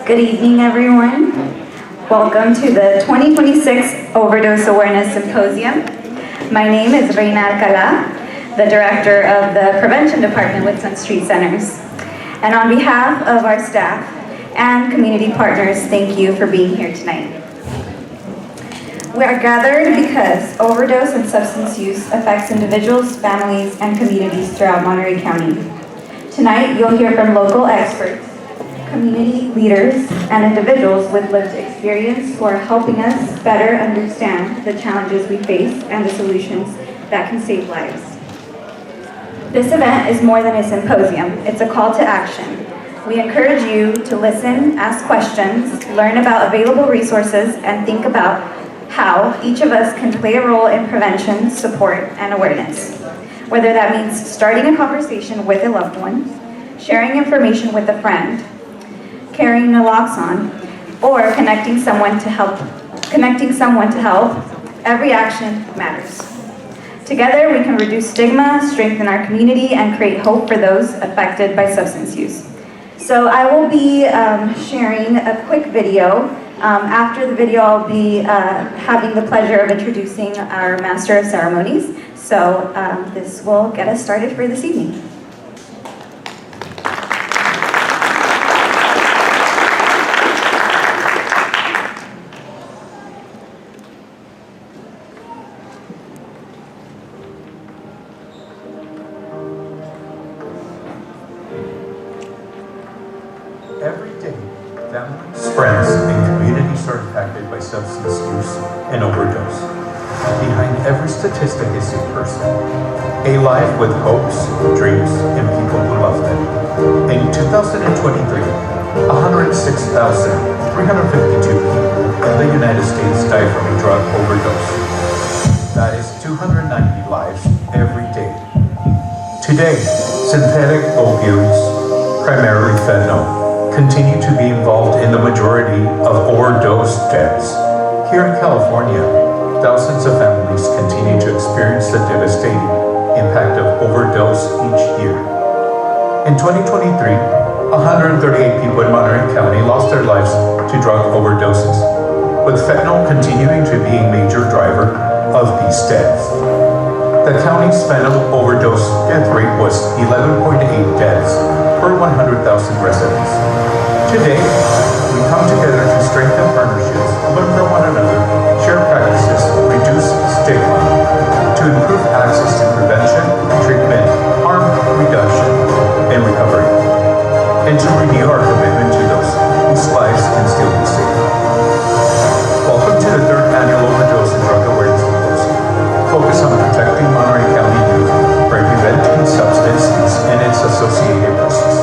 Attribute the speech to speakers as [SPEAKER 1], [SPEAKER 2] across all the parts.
[SPEAKER 1] Good evening, everyone. Welcome to the 2026 Overdose Awareness Symposium. My name is Reina Alcala, the Director of the Prevention Department with Sun Street Centers. And on behalf of our staff and community partners, thank you for being here tonight. We are gathered because overdose and substance use affects individuals, families, and communities throughout Monterey County. Tonight, you'll hear from local experts, community leaders, and individuals with lived experience who are helping us better understand the challenges we face and the solutions that can save lives. This event is more than a symposium, it's a call to action. We encourage you to listen, ask questions, learn about available resources, and think about how each of us can play a role in prevention, support, and awareness. Whether that means starting a conversation with a loved one, sharing information with a friend, carrying naloxone, or connecting someone to help, every action matters. Together, we can reduce stigma, strengthen our community, and create hope for those affected by substance use. So I will be sharing a quick video. After the video, I'll be having the pleasure of introducing our Master of Ceremonies. So this will get us started for this evening.
[SPEAKER 2] Every day, families, friends, and communities are impacted by substance use and overdose. Behind every statistic is a person, a life with hopes, dreams, and people who love them. In 2023, 106,352 people in the United States died from a drug overdose. That is 290 lives every day. Today, synthetic opioids, primarily fentanyl, continue to be involved in the majority of overdose deaths. Here in California, thousands of families continue to experience the devastating impact of overdose each year. In 2023, 138 people in Monterey County lost their lives to drug overdoses, with fentanyl continuing to be a major driver of these deaths. The county's fentanyl overdose death rate was 11.8 deaths per 100,000 residents. Today, we come together to strengthen partnerships, learn from one another, share practices, reduce stigma, to improve access to prevention, treatment, harm reduction, and recovery, and to renew our commitment to those whose lives can still be saved. Welcome to the third annual Overdose and Drug Awareness Symposium. Focus on protecting Monterey County youth by preventing substance use and its associated risks.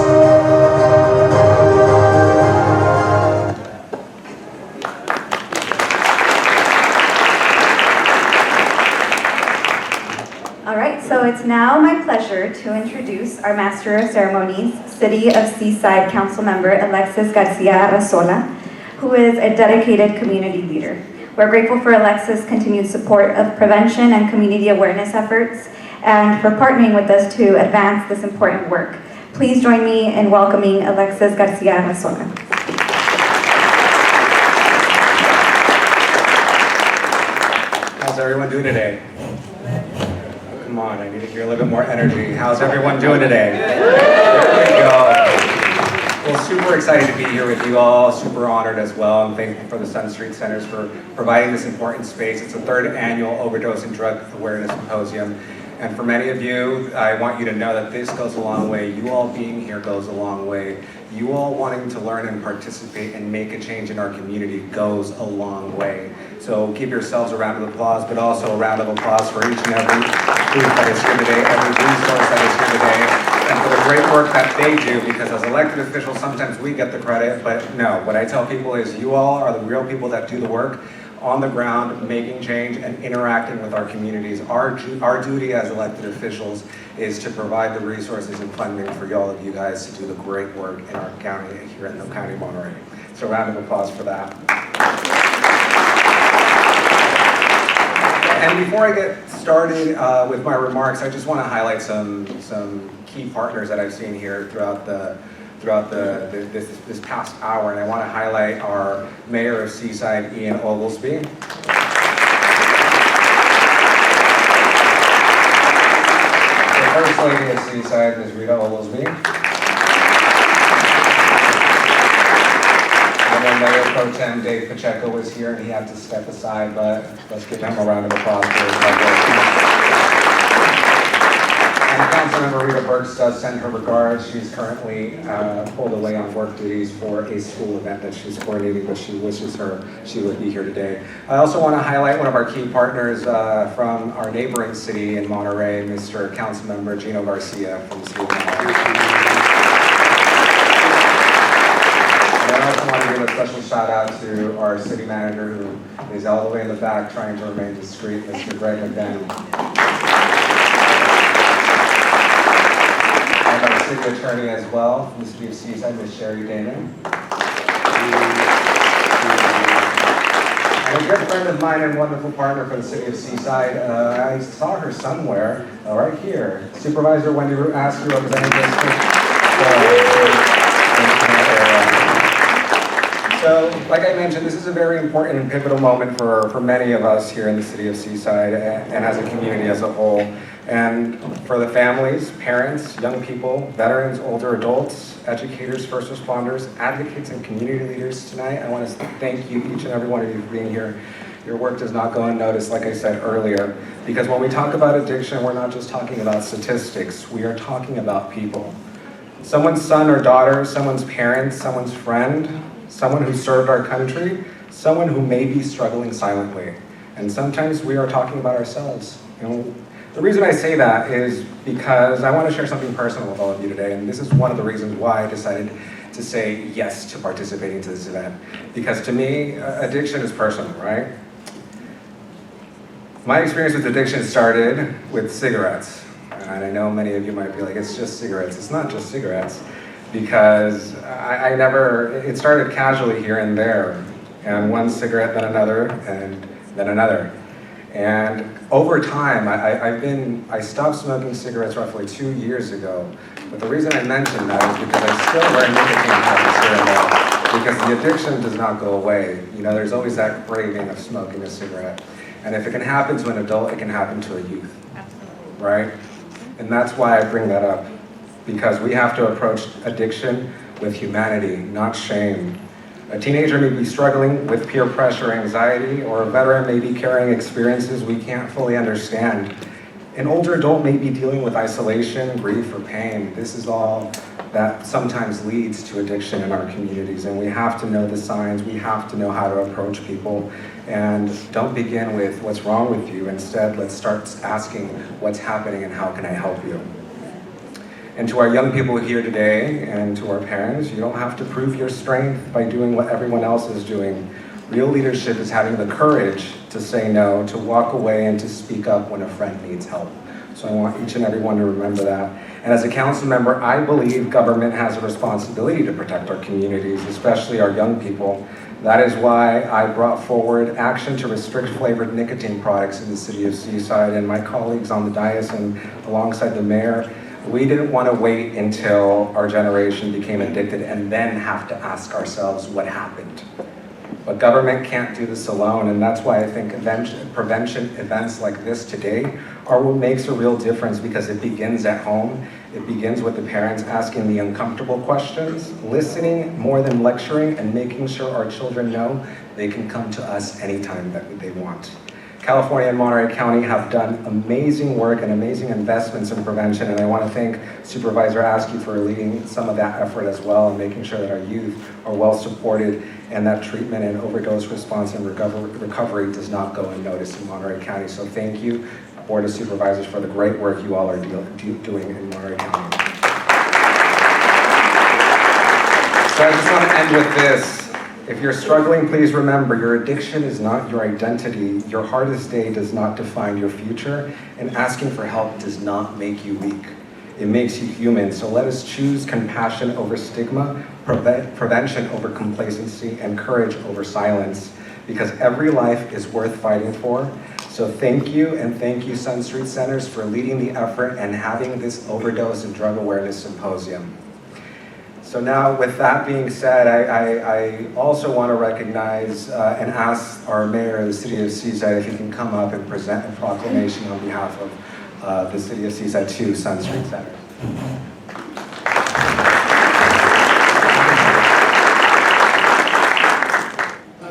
[SPEAKER 1] So it's now my pleasure to introduce our Master of Ceremonies, City of Seaside Council Member Alexis Garcia Arrazola, who is a dedicated community leader. We're grateful for Alexis' continued support of prevention and community awareness efforts and for partnering with us to advance this important work. Please join me in welcoming Alexis Garcia Arrazola.
[SPEAKER 3] How's everyone doing today? Come on, I need to hear a little bit more energy. How's everyone doing today? There we go. Well, super excited to be here with you all, super honored as well, and thankful for the Sun Street Centers for providing this important space. It's the third annual Overdose and Drug Awareness Symposium. And for many of you, I want you to know that this goes a long way. You all being here goes a long way. You all wanting to learn and participate and make a change in our community goes a long way. So give yourselves a round of applause, but also a round of applause for each and every group that is here today, every resource that is here today, and for the great work that they do, because as elected officials, sometimes we get the credit, but no, what I tell people is you all are the real people that do the work on the ground, making change and interacting with our communities. Our duty as elected officials is to provide the resources and funding for all of you guys to do the great work in our county, here in the County of Monterey. So a round of applause for that. And before I get started with my remarks, I just want to highlight some key partners that I've seen here throughout throughout this past hour, and I want to highlight our Mayor of Seaside, Ian Oglesby. The First Lady of Seaside, Ms. Rita Oglesby. And then Mayor Pro Tem Dave Pacheco was here, and he had to step aside, but let's give him a round of applause for his hard work. And Councilmember Rita Burks does send her regards. She's currently pulled away on work duties for a school event that she's coordinating, but she wishes she would be here today. I also want to highlight one of our key partners from our neighboring city in Monterey, Mr. Councilmember Gino Garcia from the city of Monterey. And I also want to give a special shout out to our city manager who is all the way in the back trying to remain discreet, Mr. Greg McDaniel. And our city attorney as well, from the city of Seaside, Ms. Sherry Damon. And a good friend of mine and wonderful partner for the city of Seaside, I saw her somewhere, right here. Supervisor Wendy Askew, representing district. So, like I mentioned, this is a very important and pivotal moment for many of us here in the city of Seaside and as a community as a whole. And for the families, parents, young people, veterans, older adults, educators, first responders, advocates, and community leaders tonight, I want to thank you, each and every one of you, for being here. Your work does not go unnoticed, like I said earlier, because when we talk about addiction, we're not just talking about statistics, we are talking about people. Someone's son or daughter, someone's parent, someone's friend, someone who served our country, someone who may be struggling silently. And sometimes we are talking about ourselves. The reason I say that is because I want to share something personal with all of you today, and this is one of the reasons why I decided to say yes to participating to this event. Because to me, addiction is personal, right? My experience with addiction started with cigarettes. And I know many of you might be like, it's just cigarettes. It's not just cigarettes. Because it started casually here and there. And one cigarette, then another, and then another. And over time, I stopped smoking cigarettes roughly 2 years ago. But the reason I mention that is because I still wear nicotine patches here and there. Because the addiction does not go away. You know, there's always that craving of smoking a cigarette. And if it can happen to an adult, it can happen to a youth. Right? And that's why I bring that up. Because we have to approach addiction with humanity, not shame. A teenager may be struggling with peer pressure, anxiety, or a veteran may be carrying experiences we can't fully understand. An older adult may be dealing with isolation, grief, or pain. This is all that sometimes leads to addiction in our communities, and we have to know the signs, we have to know how to approach people, and don't begin with what's wrong with you. Instead, let's start asking what's happening and how can I help you. And to our young people here today, and to our parents, you don't have to prove your strength by doing what everyone else is doing. Real leadership is having the courage to say no, to walk away, and to speak up when a friend needs help. So I want each and every one to remember that. And as a council member, I believe government has a responsibility to protect our communities, especially our young people. That is why I brought forward action to restrict flavored nicotine products in the city of Seaside, and my colleagues on the dais and alongside the mayor, we didn't want to wait until our generation became addicted and then have to ask ourselves what happened. But government can't do this alone, and that's why I think prevention events like this today are what makes a real difference, because it begins at home. It begins with the parents asking the uncomfortable questions, listening more than lecturing, and making sure our children know they can come to us anytime that they want. California and Monterey County have done amazing work and amazing investments in prevention, and I want to thank Supervisor Askew for leading some of that effort as well, and making sure that our youth are well supported and that treatment and overdose response and recovery does not go unnoticed in Monterey County. So thank you, Board of Supervisors, for the great work you all are doing in Monterey County. So I just want to end with this. If you're struggling, please remember, your addiction is not your identity. Your hardest day does not define your future, and asking for help does not make you weak. It makes you human. So let us choose compassion over stigma, prevention over complacency, and courage over silence, because every life is worth fighting for. So thank you, and thank you, Sun Street Centers, for leading the effort and having this overdose and drug awareness symposium. So So now, with that being said, I also want to recognize and ask our mayor of the city of Seaside if he can come up and present a proclamation on behalf of the city of Seaside to Sun Street Center.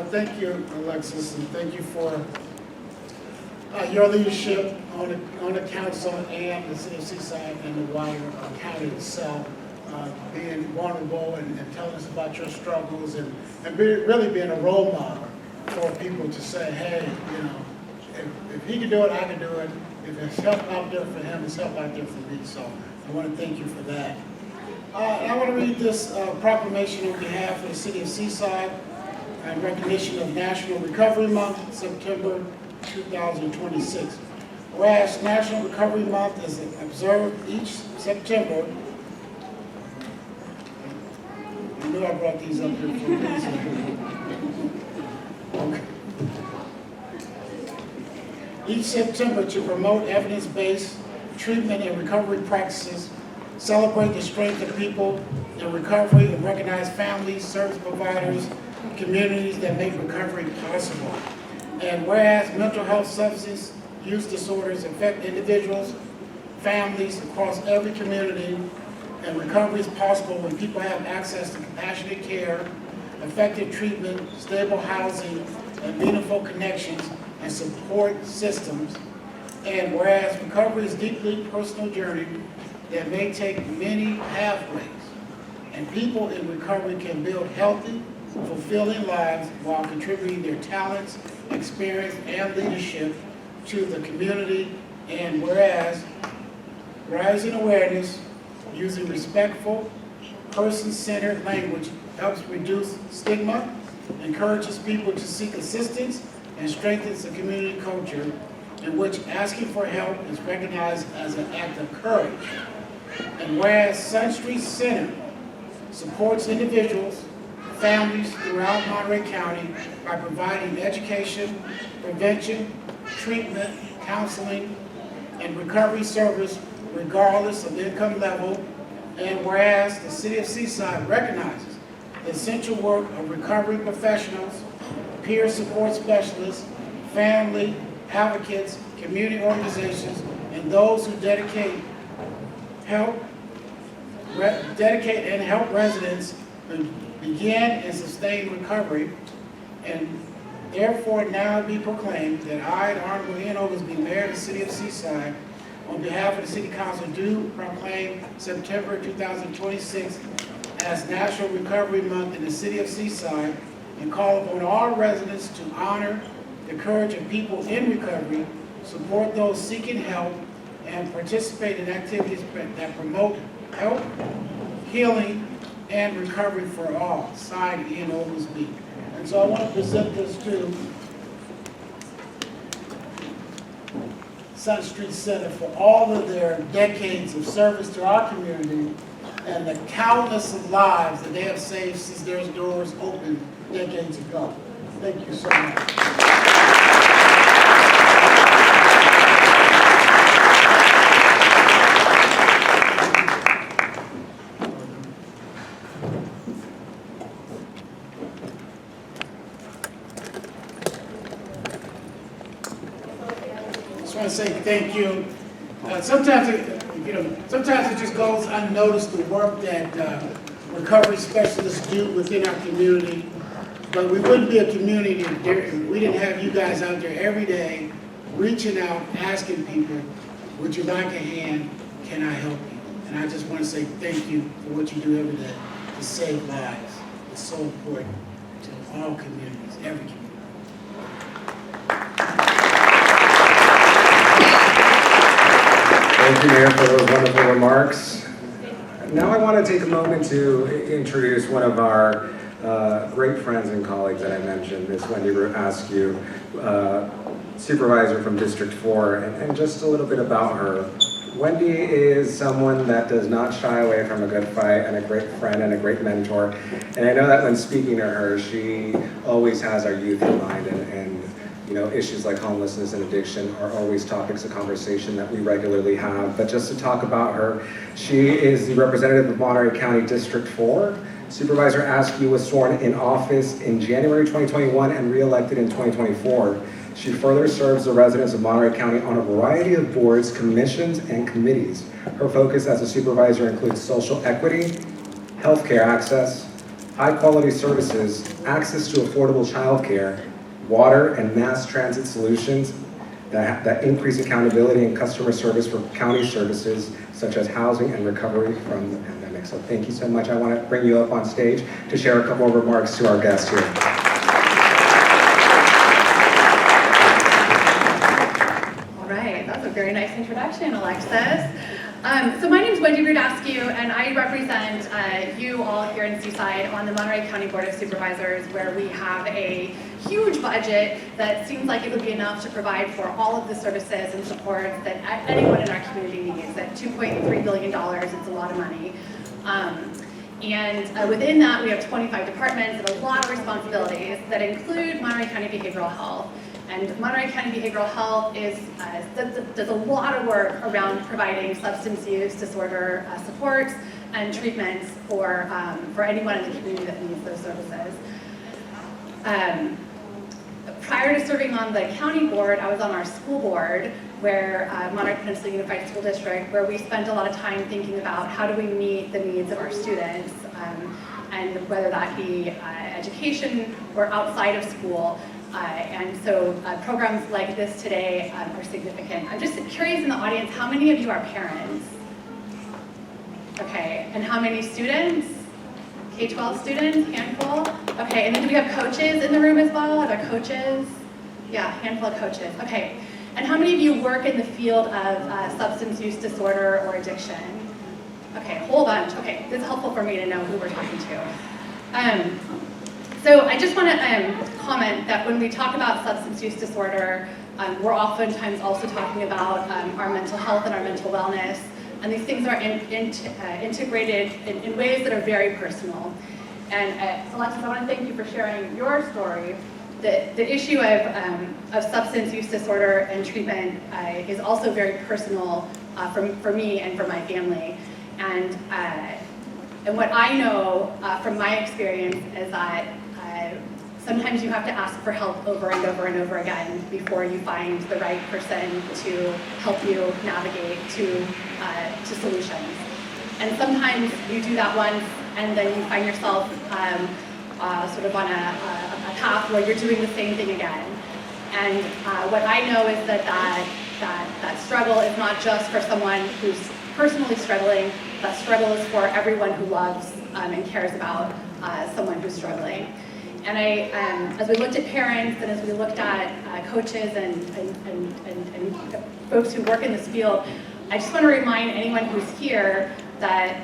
[SPEAKER 4] Thank you, Alexis, and thank you for your leadership on the council and the city of Seaside and the wider county itself, being vulnerable and telling us about your struggles and really being a role model for people to say, hey, you know, if he can do it, I can do it. If it's help out there for him, it's help out there for me. So I want to thank you for that. I want to read this proclamation on behalf of the city of Seaside in recognition of National Recovery Month, September 2026. Whereas National Recovery Month is observed each September. I knew I brought these up here for a reason. Okay. Each September to promote evidence-based treatment and recovery practices, celebrate the strength of people in recovery, and recognize families, service providers, communities that make recovery possible. And whereas mental health substance use disorders affect individuals, families across every community, and recovery is possible when people have access to compassionate care, effective treatment, stable housing, and meaningful connections and support systems. And whereas recovery is a deeply personal journey that may take many pathways, and people in recovery can build healthy, fulfilling lives while contributing their talents, experience, and leadership to the community. And whereas rising awareness using respectful, person-centered language helps reduce stigma, encourages people to seek assistance, and strengthens the community culture in which asking for help is recognized as an act of courage. And whereas Sun Street Center supports individuals, families throughout Monterey County by providing education, prevention, treatment, counseling, and recovery service regardless of income level. And whereas the city of Seaside recognizes the essential work of recovery professionals, peer support specialists, family advocates, community organizations, and those who dedicate and help residents begin and sustain recovery. And therefore now be proclaimed that I, the Honorable Ian Oglesby, Mayor of the City of Seaside, on behalf of the City Council, do proclaim September 2026 as National Recovery Month in the City of Seaside, and call upon all residents to honor the courage of people in recovery, support those seeking help, and participate in activities that promote health, healing, and recovery for all. Signed, Ian Oglesby. And so I want to present this to Sun Street Center for all of their decades of service to our community and the countless of lives that they have saved since their doors opened decades ago. Thank you so much. I want to say thank you. Sometimes it just goes unnoticed, the work that recovery specialists do within our community. But we wouldn't be a community if we didn't have you guys out there every day reaching out, asking people, would you like a hand? Can I help you? And I just want to say thank you for what you do every day to save lives. It's so important to all communities, every community.
[SPEAKER 3] Thank you, Mayor, for those wonderful remarks. Now I want to take a moment to introduce one of our great friends and colleagues that I mentioned, Ms. Wendy Askew, supervisor from District 4, and just a little bit about her. Wendy is someone that does not shy away from a good fight, and a great friend and a great mentor. And I know that when speaking to her, she always has our youth in mind and issues like homelessness and addiction are always topics of conversation that we regularly have. But just to talk about her, she is the representative of Monterey County District 4. Supervisor Askew was sworn in office in January 2021 and re-elected in 2024. She further serves the residents of Monterey County on a variety of boards, commissions, and committees. Her focus as a supervisor includes social equity, healthcare access, high-quality services, access to affordable childcare, water and mass transit solutions that increase accountability and customer service for county services, such as housing and recovery from the pandemic. So thank you so much. I want to bring you up on stage to share a couple of remarks to our guests here.
[SPEAKER 5] All right, that's a very nice introduction, Alexis. So my name is Wendy Rudaskew, and I represent you all here in Seaside on the Monterey County Board of Supervisors, where we have a huge budget that seems like it would be enough to provide for all of the services and supports that anyone in our community needs. At $2.3 billion, it's a lot of money. And within that, we have 25 departments and a lot of responsibilities that include Monterey County Behavioral Health. And Monterey County Behavioral Health does a lot of work around providing substance use disorder supports and treatments for anyone in the community that needs those services. Prior to serving on the county board, I was on our school board, where Monterey Peninsula Unified School District, where we spent a lot of time thinking about how do we meet the needs of our students, and whether that be education or outside of school. And so programs like this today are significant. I'm just curious in the audience, how many of you are parents? Okay, and how many students? K-12 students, handful? Okay, and then do we have coaches in the room as well? Are there coaches? Yeah, handful of coaches. Okay, and how many of you work in the field of substance use disorder or addiction? Okay, a whole bunch. Okay, this is helpful for me to know who we're talking to. So I just want to comment that when we talk about substance use disorder, we're oftentimes also talking about our mental health and our mental wellness. And these things are integrated in ways that are very personal. And Alexis, I want to thank you for sharing your story. The issue of substance use disorder and treatment is also very personal for me and for my family. And what I know from my experience is that sometimes you have to ask for help over and over and over again before you find the right person to help you navigate to solutions. And sometimes you do that once, and then you find yourself sort of on a path where you're doing the same thing again. And what I know is that struggle is not just for someone who's personally struggling. That struggle is for everyone who loves and cares about someone who's struggling. And as we looked at parents and as we looked at coaches and folks who work in this field, I just want to remind anyone who's here that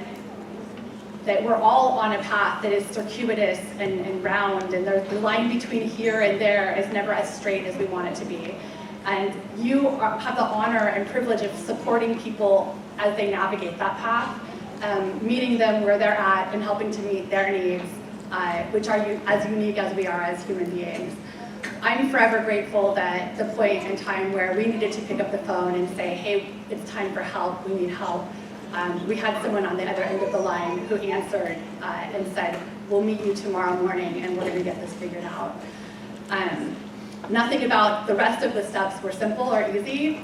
[SPEAKER 5] we're all on a path that is circuitous and round, and the line between here and there is never as straight as we want it to be. And you have the honor and privilege of supporting people as they navigate that path, meeting them where they're at and helping to meet their needs, which are as unique as we are as human beings. I'm forever grateful that the point in time where we needed to pick up the phone and say, hey, it's time for help, we need help. We had someone on the other end of the line who answered and said, we'll meet you tomorrow morning and we're going to get this figured out. Nothing about the rest of the steps were simple or easy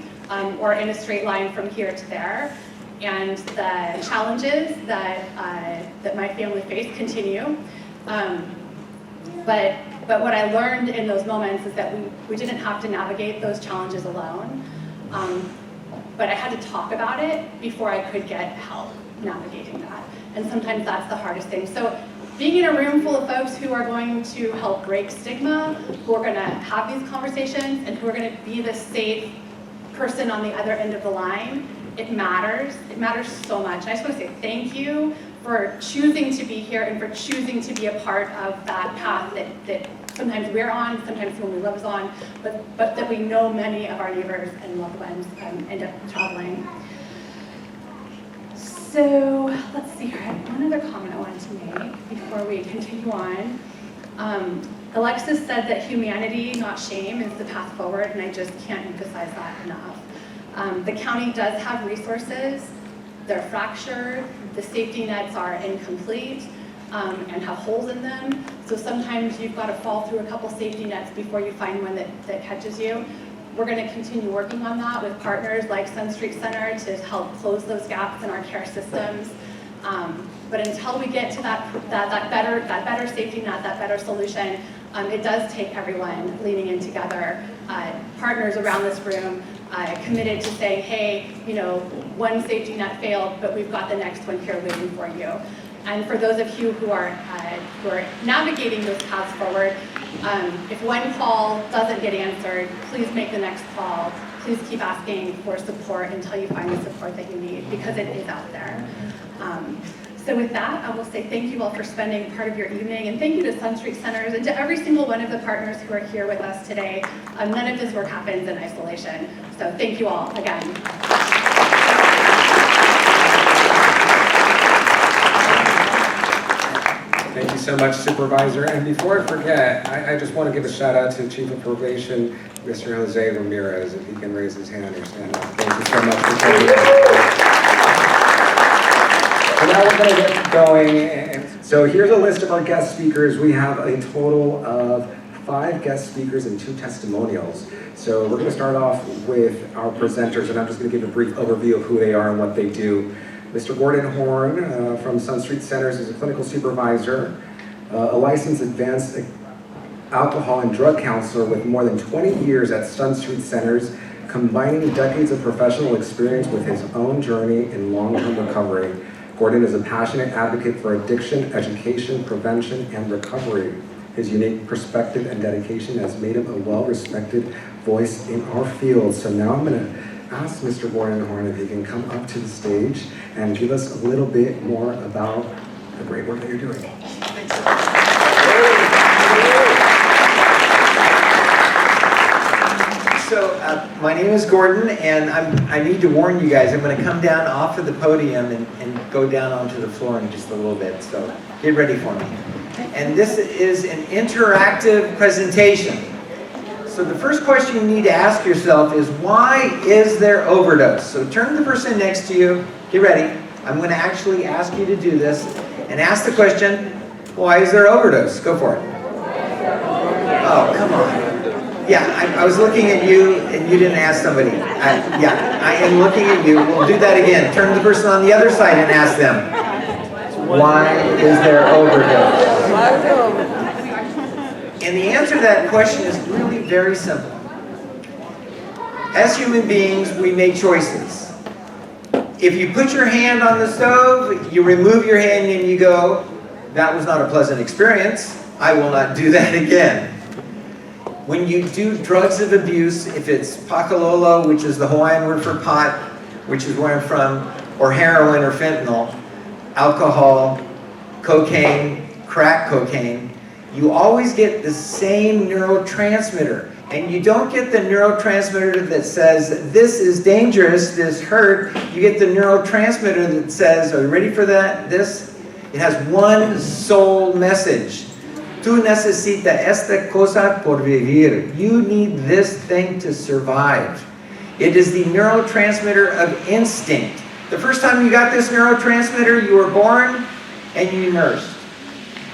[SPEAKER 5] or in a straight line from here to there. And the challenges that my family faced continue. But what I learned in those moments is that we didn't have to navigate those challenges alone. But I had to talk about it before I could get help navigating that. And sometimes that's the hardest thing. So being in a room full of folks who are going to help break stigma, who are going to have these conversations, and who are going to be the safe person on the other end of the line, it matters. It matters so much. And I just want to say thank you for choosing to be here and for choosing to be a part of that path that sometimes we're on, sometimes someone we love is on, but that we know many of our neighbors and loved ones end up traveling. So let's see, I had one other comment I wanted to make before we continue on. Alexis said that humanity, not shame, is the path forward, and I just can't emphasize that enough. The county does have resources. They're fractured, the safety nets are incomplete, and have holes in them. So sometimes you've got to fall through a couple safety nets before you find one that catches you. We're going to continue working on that with partners like Sun Street Center to help close those gaps in our care systems. But until we get to that better safety net, that better solution, it does take everyone leaning in together. Partners around this room committed to saying, hey, one safety net failed, but we've got the next one here waiting for you. And for those of you who are navigating those paths forward, if one call doesn't get answered, please make the next call. Please keep asking for support until you find the support that you need, because it is out there. So with that, I will say thank you all for spending part of your evening, and thank you to Sun Street Centers and to every single one of the partners who are here with us today. None of this work happens in isolation. So thank you all again.
[SPEAKER 3] Thank you so much, Supervisor. And before I forget, I just want to give a shout out to Chief of Probation, Mr. Jose Ramirez, if he can raise his hand or stand up. Thank you so much for coming. So now we're going to get going. So here's a list of our guest speakers. We have a total of 5 guest speakers and 2 testimonials. So we're going to start off with our presenters, and I'm just going to give a brief overview of who they are and what they do. Mr. Gordon Horn from Sun Street Centers is a clinical supervisor, a licensed advanced alcohol and drug counselor with more than 20 years at Sun Street Centers, combining decades of professional experience with his own journey in long-term recovery. Gordon is a passionate advocate for addiction, education, prevention, and recovery. His unique perspective and dedication has made him a well-respected voice in our field. So now I'm going to ask Mr. Gordon Horn if he can come up to the stage and give us a little bit more about the great work that you're doing.
[SPEAKER 6] So my name is Gordon, and I need to warn you guys, I'm going to come down off of the podium and go down onto the floor in just a little bit, so get ready for me. And this is an interactive presentation. So the first question you need to ask yourself is, why is there overdose? So turn to the person next to you, get ready. I'm going to actually ask you to do this and ask the question, why is there overdose? Go for it. Oh, come on. Yeah, I was looking at you and you didn't ask somebody. Yeah, I am looking at you. We'll do that again. Turn to the person on the other side and ask them, why is there overdose? And the answer to that question is really very simple. As human beings, we make choices. If you put your hand on the stove, you remove your hand and you go, that was not a pleasant experience. I will not do that again. When you do drugs of abuse, if it's pakalolo, which is the Hawaiian word for pot, which is where I'm from, or heroin or fentanyl, alcohol, cocaine, crack cocaine, you always get the same neurotransmitter. And you don't get the neurotransmitter that says, this is dangerous, this hurt. You get the neurotransmitter that says, are you ready for that? This? It has one sole message. Tú necesitas esta cosa por vivir. You need this thing to survive. It is the neurotransmitter of instinct. The first time you got this neurotransmitter, you were born and you nursed.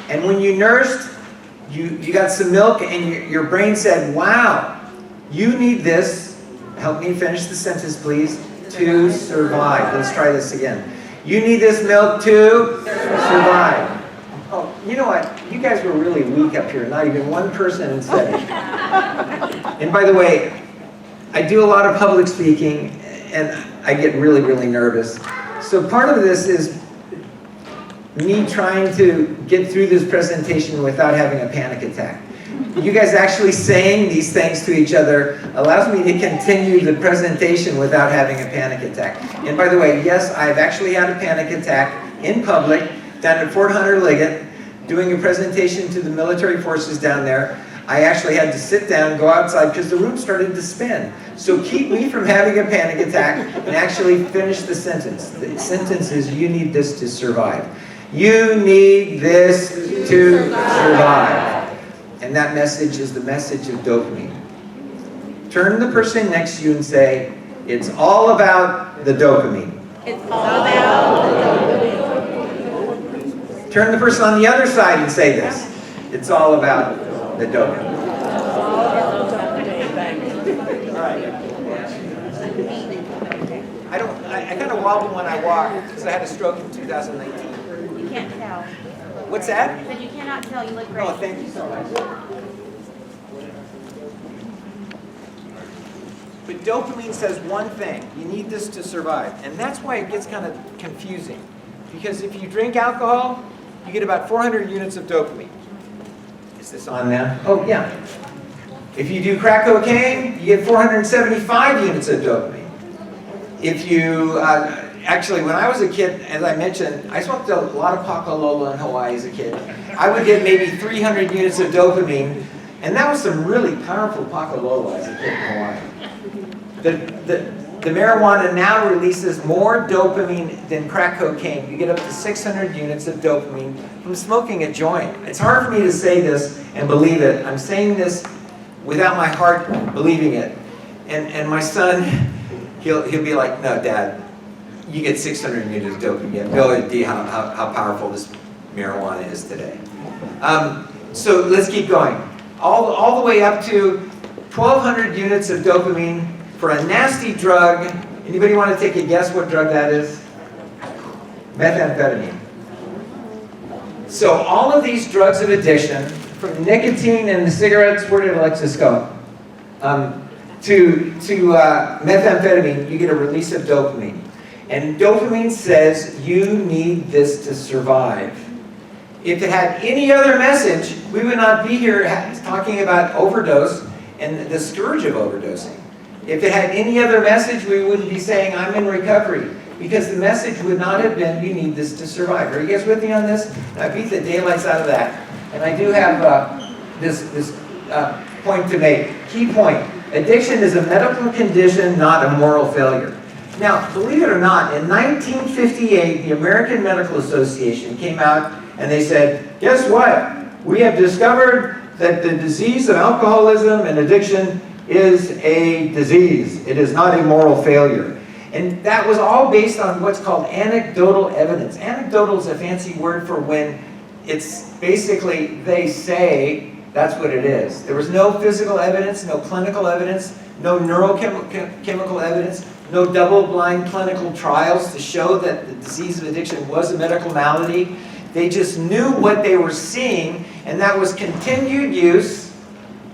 [SPEAKER 6] And when you nursed, you got some milk and your brain said, wow, you need this, help me finish the sentence please, to survive. Let's try this again. You need this milk to survive. Oh, you know what? You guys were really weak up here. Not even one person said it. And by the way, I do a lot of public speaking and I get really, really nervous. So part of this is me trying to get through this presentation without having a panic attack. You guys actually saying these things to each other allows me to continue the presentation without having a panic attack. And by the way, yes, I've actually had a panic attack in public down at Fort Hunter Liggett, doing a presentation to the military forces down there. I actually had to sit down, go outside, because the room started to spin. So keep me from having a panic attack and actually finish the sentence. The sentence is, you need this to survive. You need this to survive. And that message is the message of dopamine. Turn to the person next to you and say, it's all about the dopamine.
[SPEAKER 7] It's all about the dopamine.
[SPEAKER 6] Turn to the person on the other side and say this. It's all about the dopamine. I kind of wobble when I walk because I had a stroke in 2019.
[SPEAKER 7] You can't tell.
[SPEAKER 6] What's that?
[SPEAKER 7] But you cannot tell. You look great.
[SPEAKER 6] Oh, thank you so much. But dopamine says one thing. You need this to survive. And that's why it gets kind of confusing. Because if you drink alcohol, you get about 400 units of dopamine. Is this on now? Oh, yeah. If you do crack cocaine, you get 475 units of dopamine. If you, actually, when I was a kid, as I mentioned, I smoked a lot of Pakalolo in Hawaii as a kid. I would get maybe 300 units of dopamine, and that was some really powerful Pakalolo as a kid in Hawaii. The marijuana now releases more dopamine than crack cocaine. You get up to 600 units of dopamine from smoking a joint. It's hard for me to say this and believe it. I'm saying this without my heart believing it. And my son, he'll be like, no, Dad, you get 600 units of dopamine. You have no idea how powerful this marijuana is today. So let's keep going. All the way up to 1,200 units of dopamine for a nasty drug. Anybody want to take a guess what drug that is? Methamphetamine. So all of these drugs of addiction, from nicotine and the cigarettes, where did Alexis go? To methamphetamine, you get a release of dopamine. And dopamine says you need this to survive. If it had any other message, we would not be here talking about overdose and the scourge of overdosing. If it had any other message, we wouldn't be saying, I'm in recovery. Because the message would not have been, you need this to survive. Are you guys with me on this? I beat the daylights out of that. And I do have this point to make. Key point. Addiction is a medical condition, not a moral failure. Now, believe it or not, in 1958, the American Medical Association came out and they said, guess what? We have discovered that the disease of alcoholism and addiction is a disease. It is not a moral failure. And that was all based on what's called anecdotal evidence. Anecdotal is a fancy word for when it's basically they say that's what it is. There was no physical evidence, no clinical evidence, no neurochemical evidence, no double-blind clinical trials to show that the disease of addiction was a medical malady. They just knew what they were seeing, and that was continued use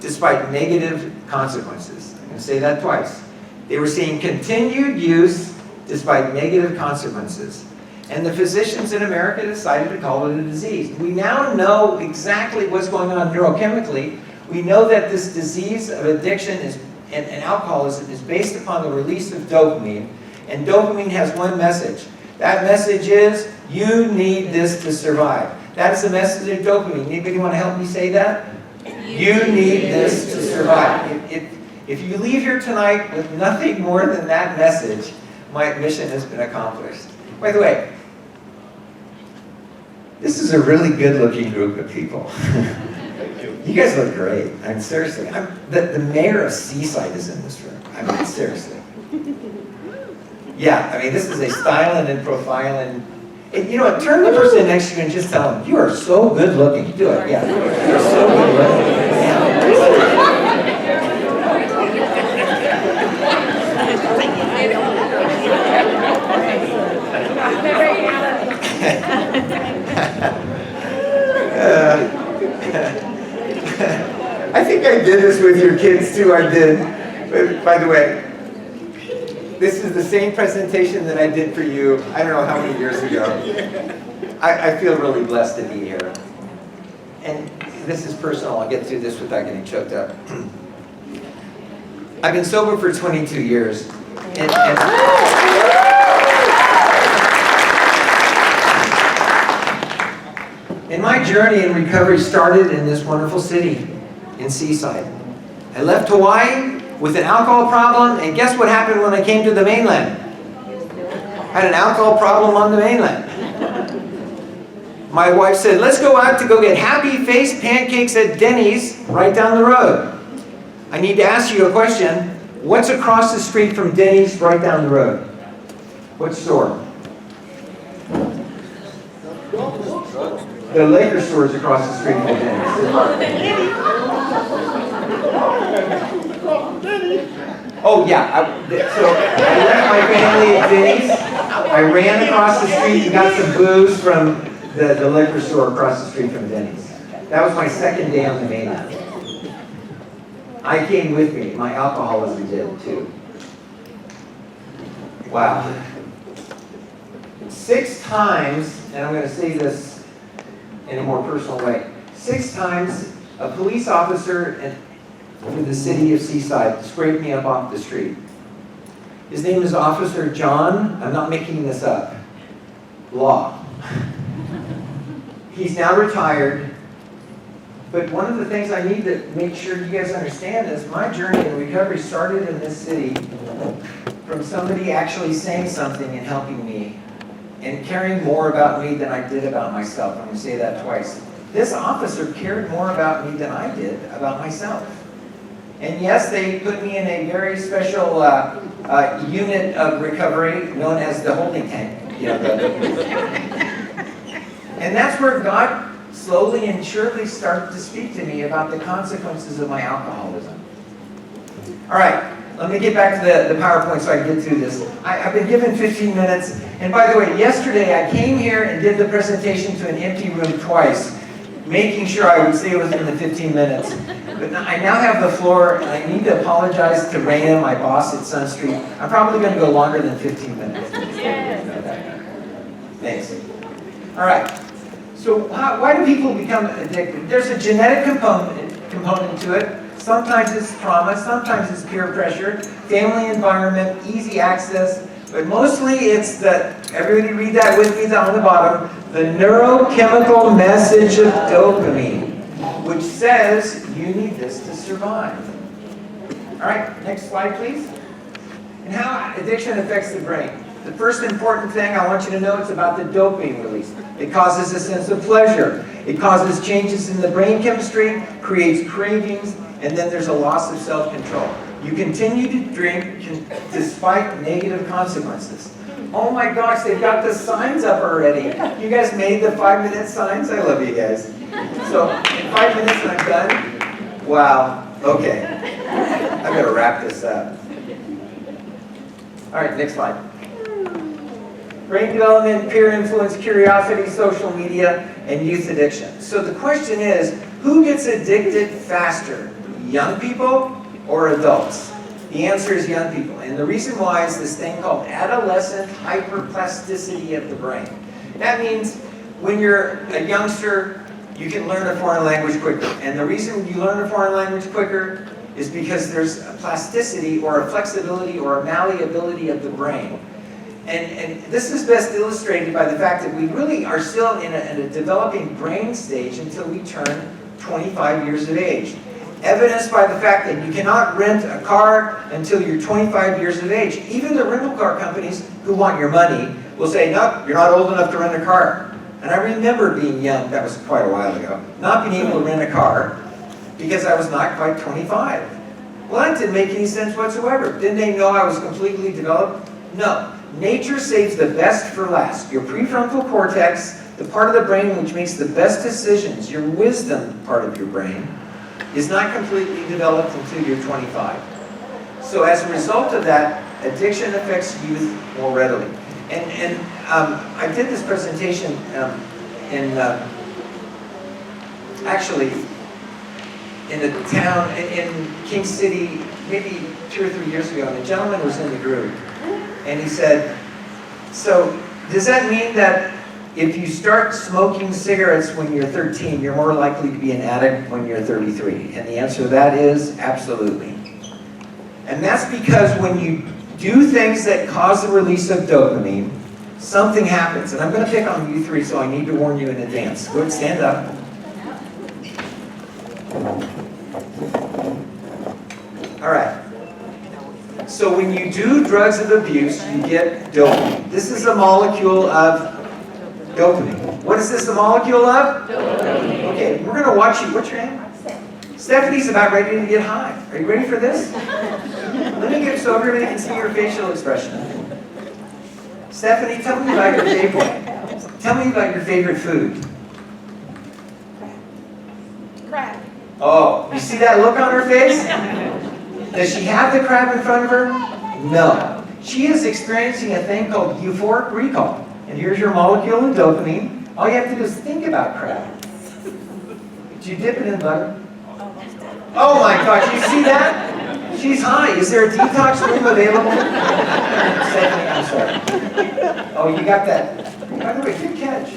[SPEAKER 6] despite negative consequences. I'm going to say that twice. They were seeing continued use despite negative consequences. And the physicians in America decided to call it a disease. We now know exactly what's going on neurochemically. We know that this disease of addiction and alcoholism is based upon the release of dopamine. And dopamine has one message. That message is, you need this to survive. That is the message of dopamine. Anybody want to help me say that? You need this to survive. If you leave here tonight with nothing more than that message, my mission has been accomplished. By the way, this is a really good-looking group of people. You guys look great. I'm seriously. The mayor of Seaside is in this room. I mean, seriously. Yeah, I mean, this is a styling and profiling. And you know what? Turn the person next to you and just tell them, you are so good-looking. Do it, yeah. You're so good-looking. Yeah. I think I did this with your kids too, I did. But by the way, this is the same presentation that I did for you, I don't know how many years ago. I feel really blessed to be here. And this is personal, I'll get through this without getting choked up. I've been sober for 22 years. And my journey in recovery started in this wonderful city, in Seaside. I left Hawaii with an alcohol problem, and guess what happened when I came to the mainland? I had an alcohol problem on the mainland. My wife said, let's go out to go get happy face pancakes at Denny's right down the road. I need to ask you a question. What's across the street from Denny's right down the road? What store? The liquor store is across the street from Denny's. Oh yeah, so I left my family at Denny's. I ran across the street and got some booze from the liquor store across the street from Denny's. That was my second day on the mainland. I came with me. My alcoholism did too. Wow. 6 times, and I'm going to say this in a more personal way, 6 times a police officer in the city of Seaside scraped me up off the street. His name is Officer John, I'm not making this up, Law. He's now retired, but one of the things I need to make sure you guys understand is my journey in recovery started in this city from somebody actually saying something and helping me and caring more about me than I did about myself. I'm going to say that twice. This officer cared more about me than I did about myself. And yes, they put me in a very special unit of recovery known as the holding tank. You know, and that's where God slowly and surely started to speak to me about the consequences of my alcoholism. All right, let me get back to the PowerPoint so I can get through this. I've been given 15 minutes. And by the way, yesterday I came here and did the presentation to an empty room twice, making sure I would stay within the 15 minutes. But I now have the floor, and I need to apologize to Raina, my boss at Sun Street. I'm probably going to go longer than 15 minutes. Thanks. All right. So why do people become addicted? There's a genetic component to it. Sometimes it's trauma, sometimes it's peer pressure, family environment, easy access, but mostly it's everybody read that with me down the bottom, the neurochemical message of dopamine, which says you need this to survive. All right, next slide, please. And how addiction affects the brain. The first important thing I want you to know is about the dopamine release. It causes a sense of pleasure. It causes changes in the brain chemistry, creates cravings, and then there's a loss of self-control. You continue to drink despite negative consequences. Oh my gosh, they've got the signs up already. You guys made the 5-minute signs? I love you guys. So in 5 minutes and I'm done? Wow, okay. I better wrap this up. All right, next slide. Brain development, peer influence, curiosity, social media, and youth addiction. So the question is, who gets addicted faster? Young people or adults? The answer is young people. And the reason why is this thing called adolescent hyperplasticity of the brain. That means when you're a youngster, you can learn a foreign language quicker. And the reason you learn a foreign language quicker is because there's a plasticity or a flexibility or a malleability of the brain. And this is best illustrated by the fact that we really are still in a developing brain stage until we turn 25 years of age. Evidenced by the fact that you cannot rent a car until you're 25 years of age. Even the rental car companies who want your money will say, no, you're not old enough to rent a car. And I remember being young, that was quite a while ago, not being able to rent a car because I was not quite 25. Well, that didn't make any sense whatsoever. Didn't they know I was completely developed? No. Nature saves the best for last. Your prefrontal cortex, the part of the brain which makes the best decisions, your wisdom part of your brain, is not completely developed until you're 25. So as a result of that, addiction affects youth more readily. And I did this presentation actually in the town, in King City, maybe 2 or 3 years ago, and a gentleman was in the group. And he said, so does that mean that if you start smoking cigarettes when you're 13, you're more likely to be an addict when you're 33? And the answer to that is absolutely. And that's because when you do things that cause the release of dopamine, something happens. And I'm going to pick on you three, so I need to warn you in advance. Go ahead, stand up. All right. So when you do drugs of abuse, you get dopamine. This is a molecule of Dopamine. What is this the molecule of? Dopamine. Okay, we're gonna watch you. What's your name? Stephanie's about ready to get high. Are you ready for this? Let me get so everybody can see your facial expression. Stephanie, tell me about your favorite. Tell me about your favorite food.
[SPEAKER 7] Crab.
[SPEAKER 6] Oh, you see that look on her face? Does she have the crab in front of her? No. She is experiencing a thing called euphoric recall. And here's your molecule of dopamine. All you have to do is think about crab. Did you dip it in butter? Oh my gosh, you see that? She's high. Is there a detox room available? Stephanie, I'm sorry. Oh, you got that. By the way, good catch.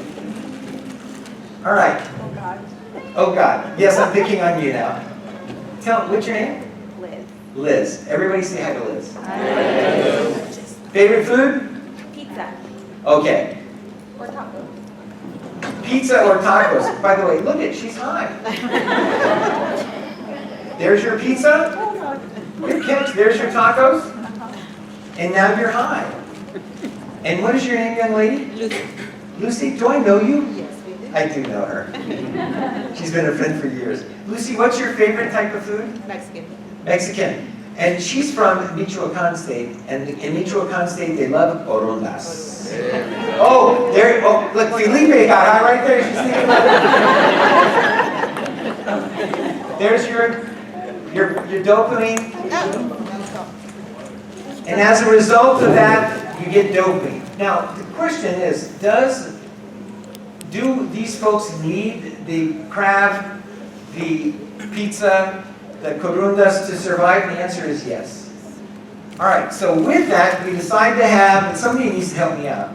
[SPEAKER 6] All right. Oh God. Yes, I'm picking on you now. Tell what's your name?
[SPEAKER 7] Liz.
[SPEAKER 6] Liz. Everybody say hi to Liz. Favorite food?
[SPEAKER 7] Pizza.
[SPEAKER 6] Okay.
[SPEAKER 7] Or taco.
[SPEAKER 6] Pizza or tacos. By the way, look at, she's high. There's your pizza. Good catch. There's your tacos. And now you're high. And what is your name, young lady?
[SPEAKER 7] Lucy.
[SPEAKER 6] Lucy, do I know you?
[SPEAKER 7] Yes, we do.
[SPEAKER 6] I do know her. She's been a friend for years. Lucy, what's your favorite type of food?
[SPEAKER 7] Mexican.
[SPEAKER 6] Mexican. And she's from Michoacan State. And in Michoacan State, they love corundas. Oh, there, oh, look, Felipe got high right there. She's thinking about it. There's your dopamine. And as a result of that, you get dopamine. Now, the question is, do these folks need the crab, the pizza, the corundas to survive? The answer is yes. All right, so with that, we decide to have, and somebody needs to help me out,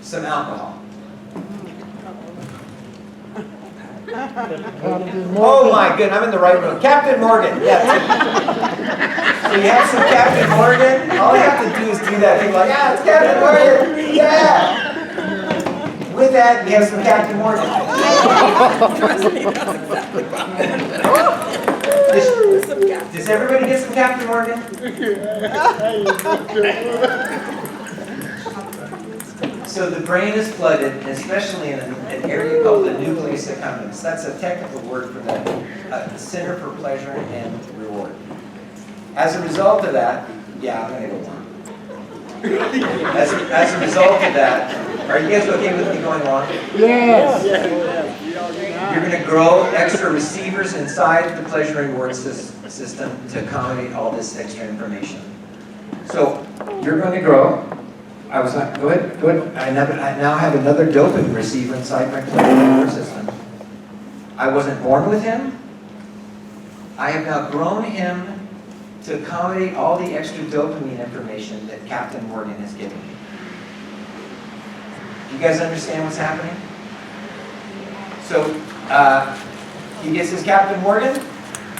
[SPEAKER 6] some alcohol. Oh my goodness, I'm in the right room. Captain Morgan, yes. So you have some Captain Morgan. All you have to do is do that thing like, yeah, it's Captain Morgan. Yeah. With that, we have some Captain Morgan. Does everybody get some Captain Morgan? So the brain is flooded, especially in an area called the nucleus accumbens. That's a technical word for the center for pleasure and reward. As a result of that, yeah, I'm gonna go on. As a result of that, are you guys okay with me going on?
[SPEAKER 4] Yes.
[SPEAKER 6] You're going to grow extra receivers inside the pleasure and reward system to accommodate all this extra information. So you're going to grow. Go ahead. I now have another dopamine receiver inside my pleasure and reward system. I wasn't born with him. I have now grown him to accommodate all the extra dopamine information that Captain Morgan has given me. You guys understand what's happening? So he gets his Captain Morgan,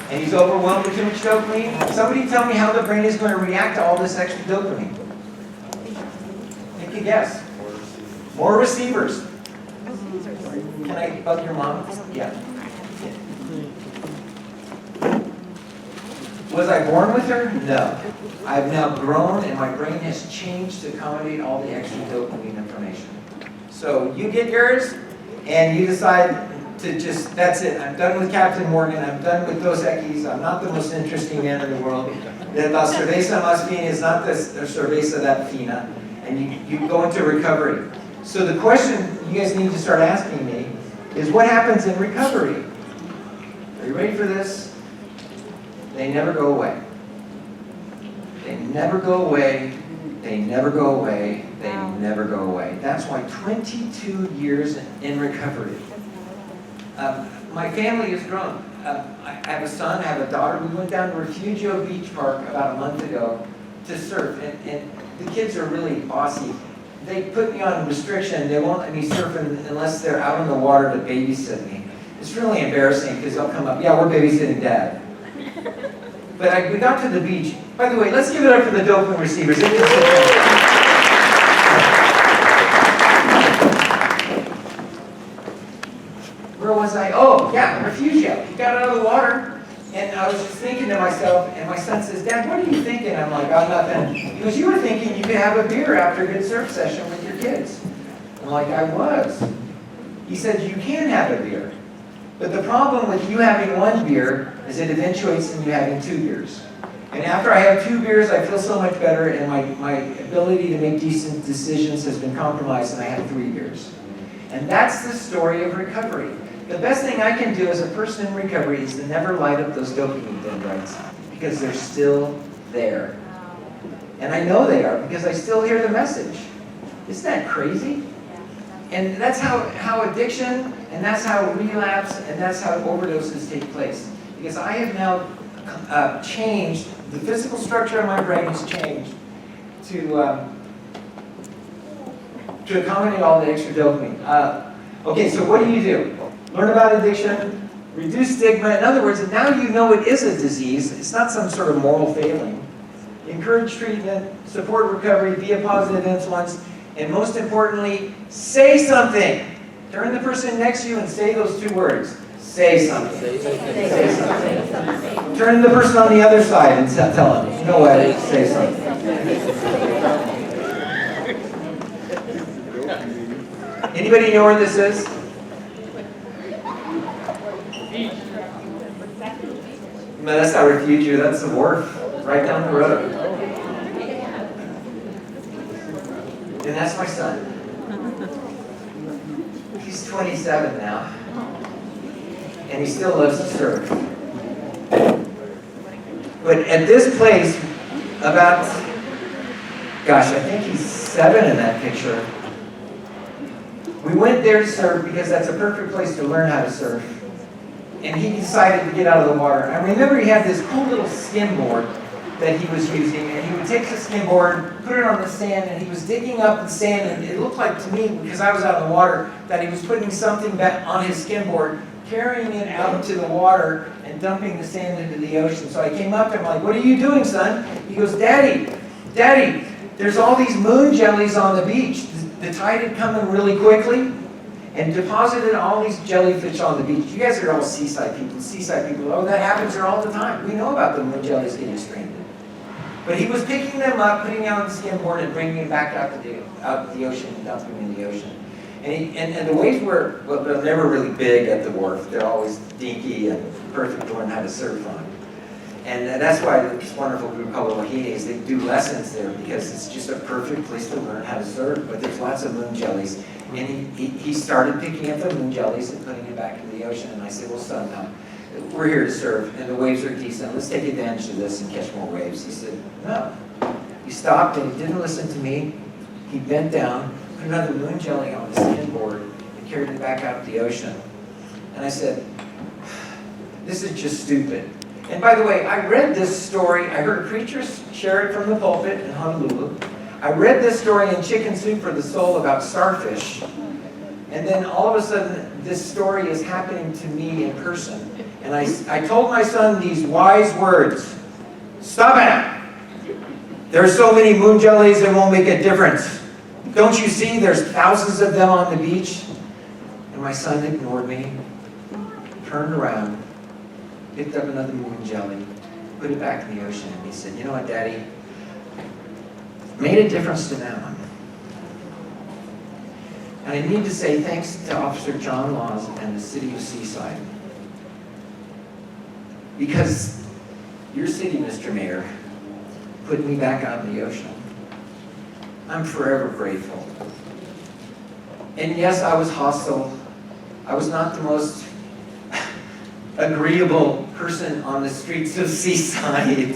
[SPEAKER 6] and he's overwhelmed with too much dopamine. Somebody tell me how the brain is going to react to all this extra dopamine. Take a guess. More receivers. Can I bug your mom? Yeah. Was I born with her? No. I've now grown and my brain has changed to accommodate all the extra dopamine information. So you get yours and you decide to just, that's it. I'm done with Captain Morgan. I'm done with Dos Equis. I'm not the most interesting man in the world. La cerveza más fina is not the cerveza that fina. And you go into recovery. So the question you guys need to start asking me is what happens in recovery? Are you ready for this? They never go away. They never go away. They never go away. They never go away. That's why 22 years in recovery. My family has grown. I have a son, I have a daughter. We went down to Refugio Beach Park about a month ago to surf. And the kids are really bossy. They put me on restriction. They won't let me surf unless they're out in the water to babysit me. It's really embarrassing because they'll come up, yeah, we're babysitting Dad. But we got to the beach. By the way, let's give it up for the dopamine receivers. Where was I? Oh, yeah, Refugio. He got out of the water, and I was just thinking to myself, and my son says, Dad, what are you thinking? I'm like, oh, nothing. He goes, you were thinking you could have a beer after a good surf session with your kids. I'm like, I was. He said, you can have a beer. But the problem with you having one beer is it eventuates in you having 2 beers. And after I have 2 beers, I feel so much better, and my ability to make decent decisions has been compromised, and I have 3 beers. And that's the story of recovery. The best thing I can do as a person in recovery is to never light up those dopamine dendrites, because they're still there. And I know they are, because I still hear the message. Isn't that crazy? And that's how addiction, and that's how relapse, and that's how overdoses take place. Because I have now changed, the physical structure of my brain has changed to accommodate all the extra dopamine. Okay, so what do? Learn about addiction, reduce stigma. In other words, now you know it is a disease. It's not some sort of moral failing. Encourage treatment, support recovery, be a positive influence, and most importantly, say something. Turn the person next to you and say those 2 words. Say something. Say something. Turn to the person on the other side and tell them, you know what, say something. Anybody know where this is? No, that's not Refuge, that's the wharf, right down the road. And that's my son. He's 27 now. And he still loves to surf. But at this place, about, gosh, I think he's 7 in that picture. We went there to surf because that's a perfect place to learn how to surf. And he decided to get out of the water. I remember he had this cool little skimboard that he was using, and he would take the skimboard, put it on the sand, and he was digging up the sand, and it looked like to me, because I was out in the water, that he was putting something back on his skimboard, carrying it out into the water, and dumping the sand into the ocean. So I came up to him like, what are you doing, son? He goes, Daddy, there's all these moon jellies on the beach. The tide had come in really quickly, and deposited all these jellyfish on the beach. You guys are all Seaside people. Oh, that happens there all the time. We know about the moon jellies getting stranded. But he was picking them up, putting them on the skimboard, and bringing them back out to the ocean and dumping them in the ocean. And the waves were, well, they're never really big at the wharf. They're always dinky and perfect to learn how to surf on. And that's why this wonderful group called Wahines, they do lessons there because it's just a perfect place to learn how to surf. But there's lots of moon jellies. And he started picking up the moon jellies and putting them back into the ocean. And I said, well, son, now, we're here to surf, and the waves are decent. Let's take advantage of this and catch more waves. He said, no. He stopped, and he didn't listen to me. He bent down, put another moon jelly on his skimboard, and carried it back out to the ocean. And I said, this is just stupid. And by the way, I read this story. I heard a preacher share it from the pulpit in Honolulu. I read this story in Chicken Soup for the Soul about starfish. And then all of a sudden, this story is happening to me in person. And I told my son these wise words. Stop it! There are so many moon jellies, it won't make a difference. Don't you see there's thousands of them on the beach? And my son ignored me, turned around, picked up another moon jelly, put it back in the ocean, and he said, you know what, Daddy? Made a difference to them. And I need to say thanks to Officer John Laws and the city of Seaside. Because your city, Mr. Mayor, put me back out in the ocean. I'm forever grateful. And yes, I was hostile. I was not the most agreeable person on the streets of Seaside.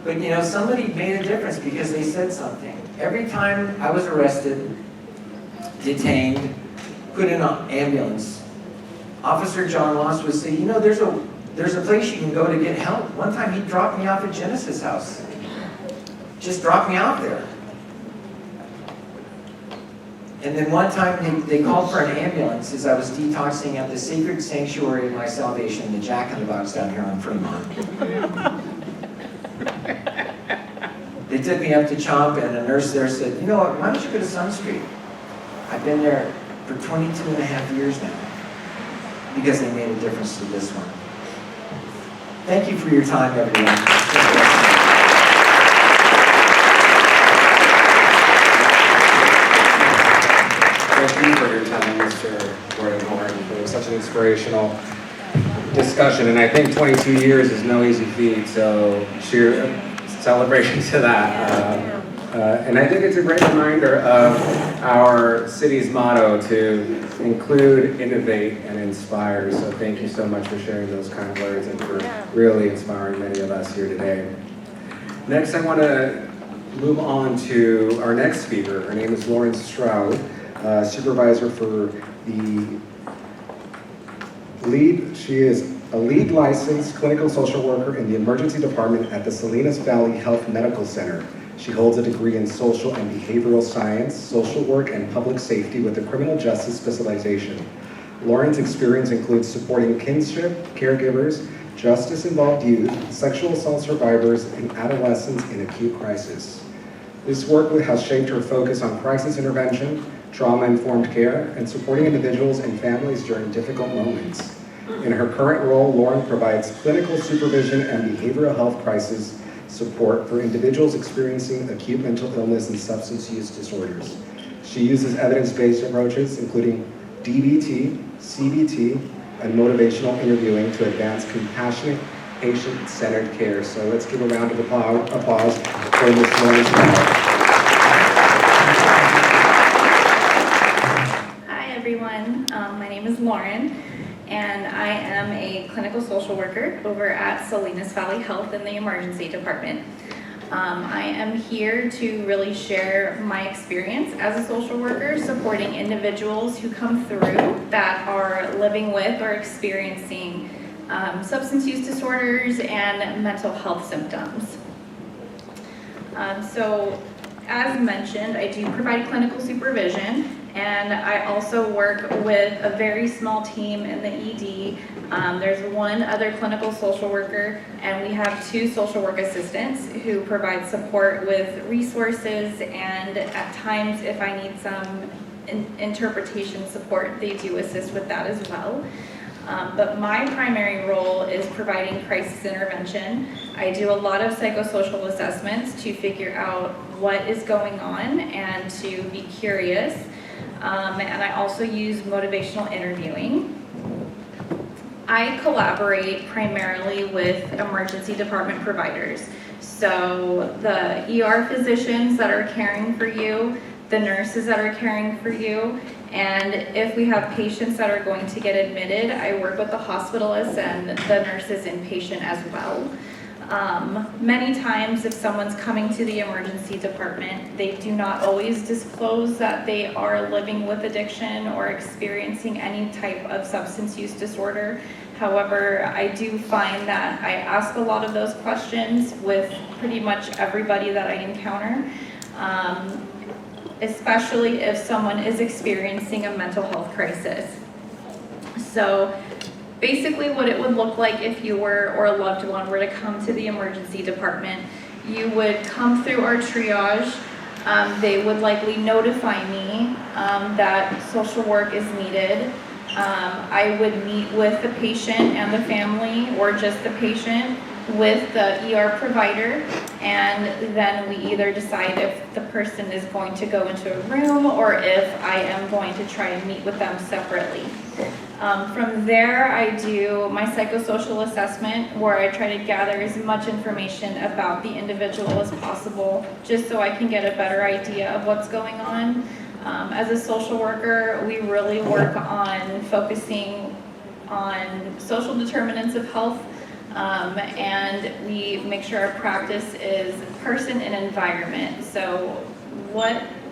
[SPEAKER 6] But you know, somebody made a difference because they said something. Every time I was arrested, detained, put in an ambulance, Officer John Loss would say, you know, there's a place you can go to get help. One time he dropped me off at Genesis House. Just dropped me off there. And then one time they called for an ambulance as I was detoxing at the sacred sanctuary of my salvation, the Jack in the Box down here on Fremont. They took me up to Chomp, and a nurse there said, you know what, why don't you go to Sun Street? I've been there for 22 and a half years now because they made a difference to this one. Thank you for your time, everyone.
[SPEAKER 3] you for your time, Mr. Gordon-Horn. It was such an inspirational discussion, and I think 22 years is no easy feat, so cheer celebration to that. And I think it's a great reminder of our city's motto to include, innovate, and inspire. So thank you so much for sharing those kind words and for really inspiring many of us here today. Next, I want to move on to our next speaker. Her name is Lauren Stroud, supervisor for the lead. She is a lead licensed clinical social worker in the emergency department at the Salinas Valley Health Medical Center. She holds a degree in social and behavioral science, social work, and public safety with a criminal justice specialization. Lauren's experience includes supporting kinship, caregivers, justice-involved youth, sexual assault survivors, and adolescents in acute crisis. This work has shaped her focus on crisis intervention, trauma-informed care, and supporting individuals and families during difficult moments. In her current role, Lauren provides clinical supervision and behavioral health crisis support for individuals experiencing acute mental illness and substance use disorders. She uses evidence-based approaches, including DBT, CBT, and motivational interviewing to advance compassionate, patient-centered care. So let's give a round of applause for Ms. Lauren Stroud.
[SPEAKER 1] Hi everyone, my name is Lauren, and I am a clinical social worker over at Salinas Valley Health in the emergency department. I am here to really share my experience as a social worker supporting individuals who come through that are living with or experiencing substance use disorders and mental health symptoms. So as mentioned, I do provide clinical supervision, and I also work with a very small team in the ED. There's one other clinical social worker, and we have 2 social work assistants who provide support with resources, and at times if I need some interpretation support, they do assist with that as well. But my primary role is providing crisis intervention. I do a lot of psychosocial assessments to figure out what is going on and to be curious. And I also use motivational interviewing. I collaborate primarily with emergency department providers. So the ER physicians that are caring for you, the nurses that are caring for you, and if we have patients that are going to get admitted, I work with the hospitalists and the nurses inpatient as well. Many times if someone's coming to the emergency department, they do not always disclose that they are living with addiction or experiencing any type of substance use disorder. However, I do find that I ask a lot of those questions with pretty much everybody that I encounter, especially if someone is experiencing a mental health crisis. So basically what it would look like if you were, or a loved one were to come to the emergency department, you would come through our triage. They would likely notify me that social work is needed. I would meet with the patient and the family, or just the patient, with the ER provider, and then we either decide if the person is going to go into a room or if I am going to try and meet with them separately. From there, I do my psychosocial assessment, where I try to gather as much information about the individual as possible, just so I can get a better idea of what's going on. As a social worker, we really work on focusing on social determinants of health, and we make sure our practice is person and environment. So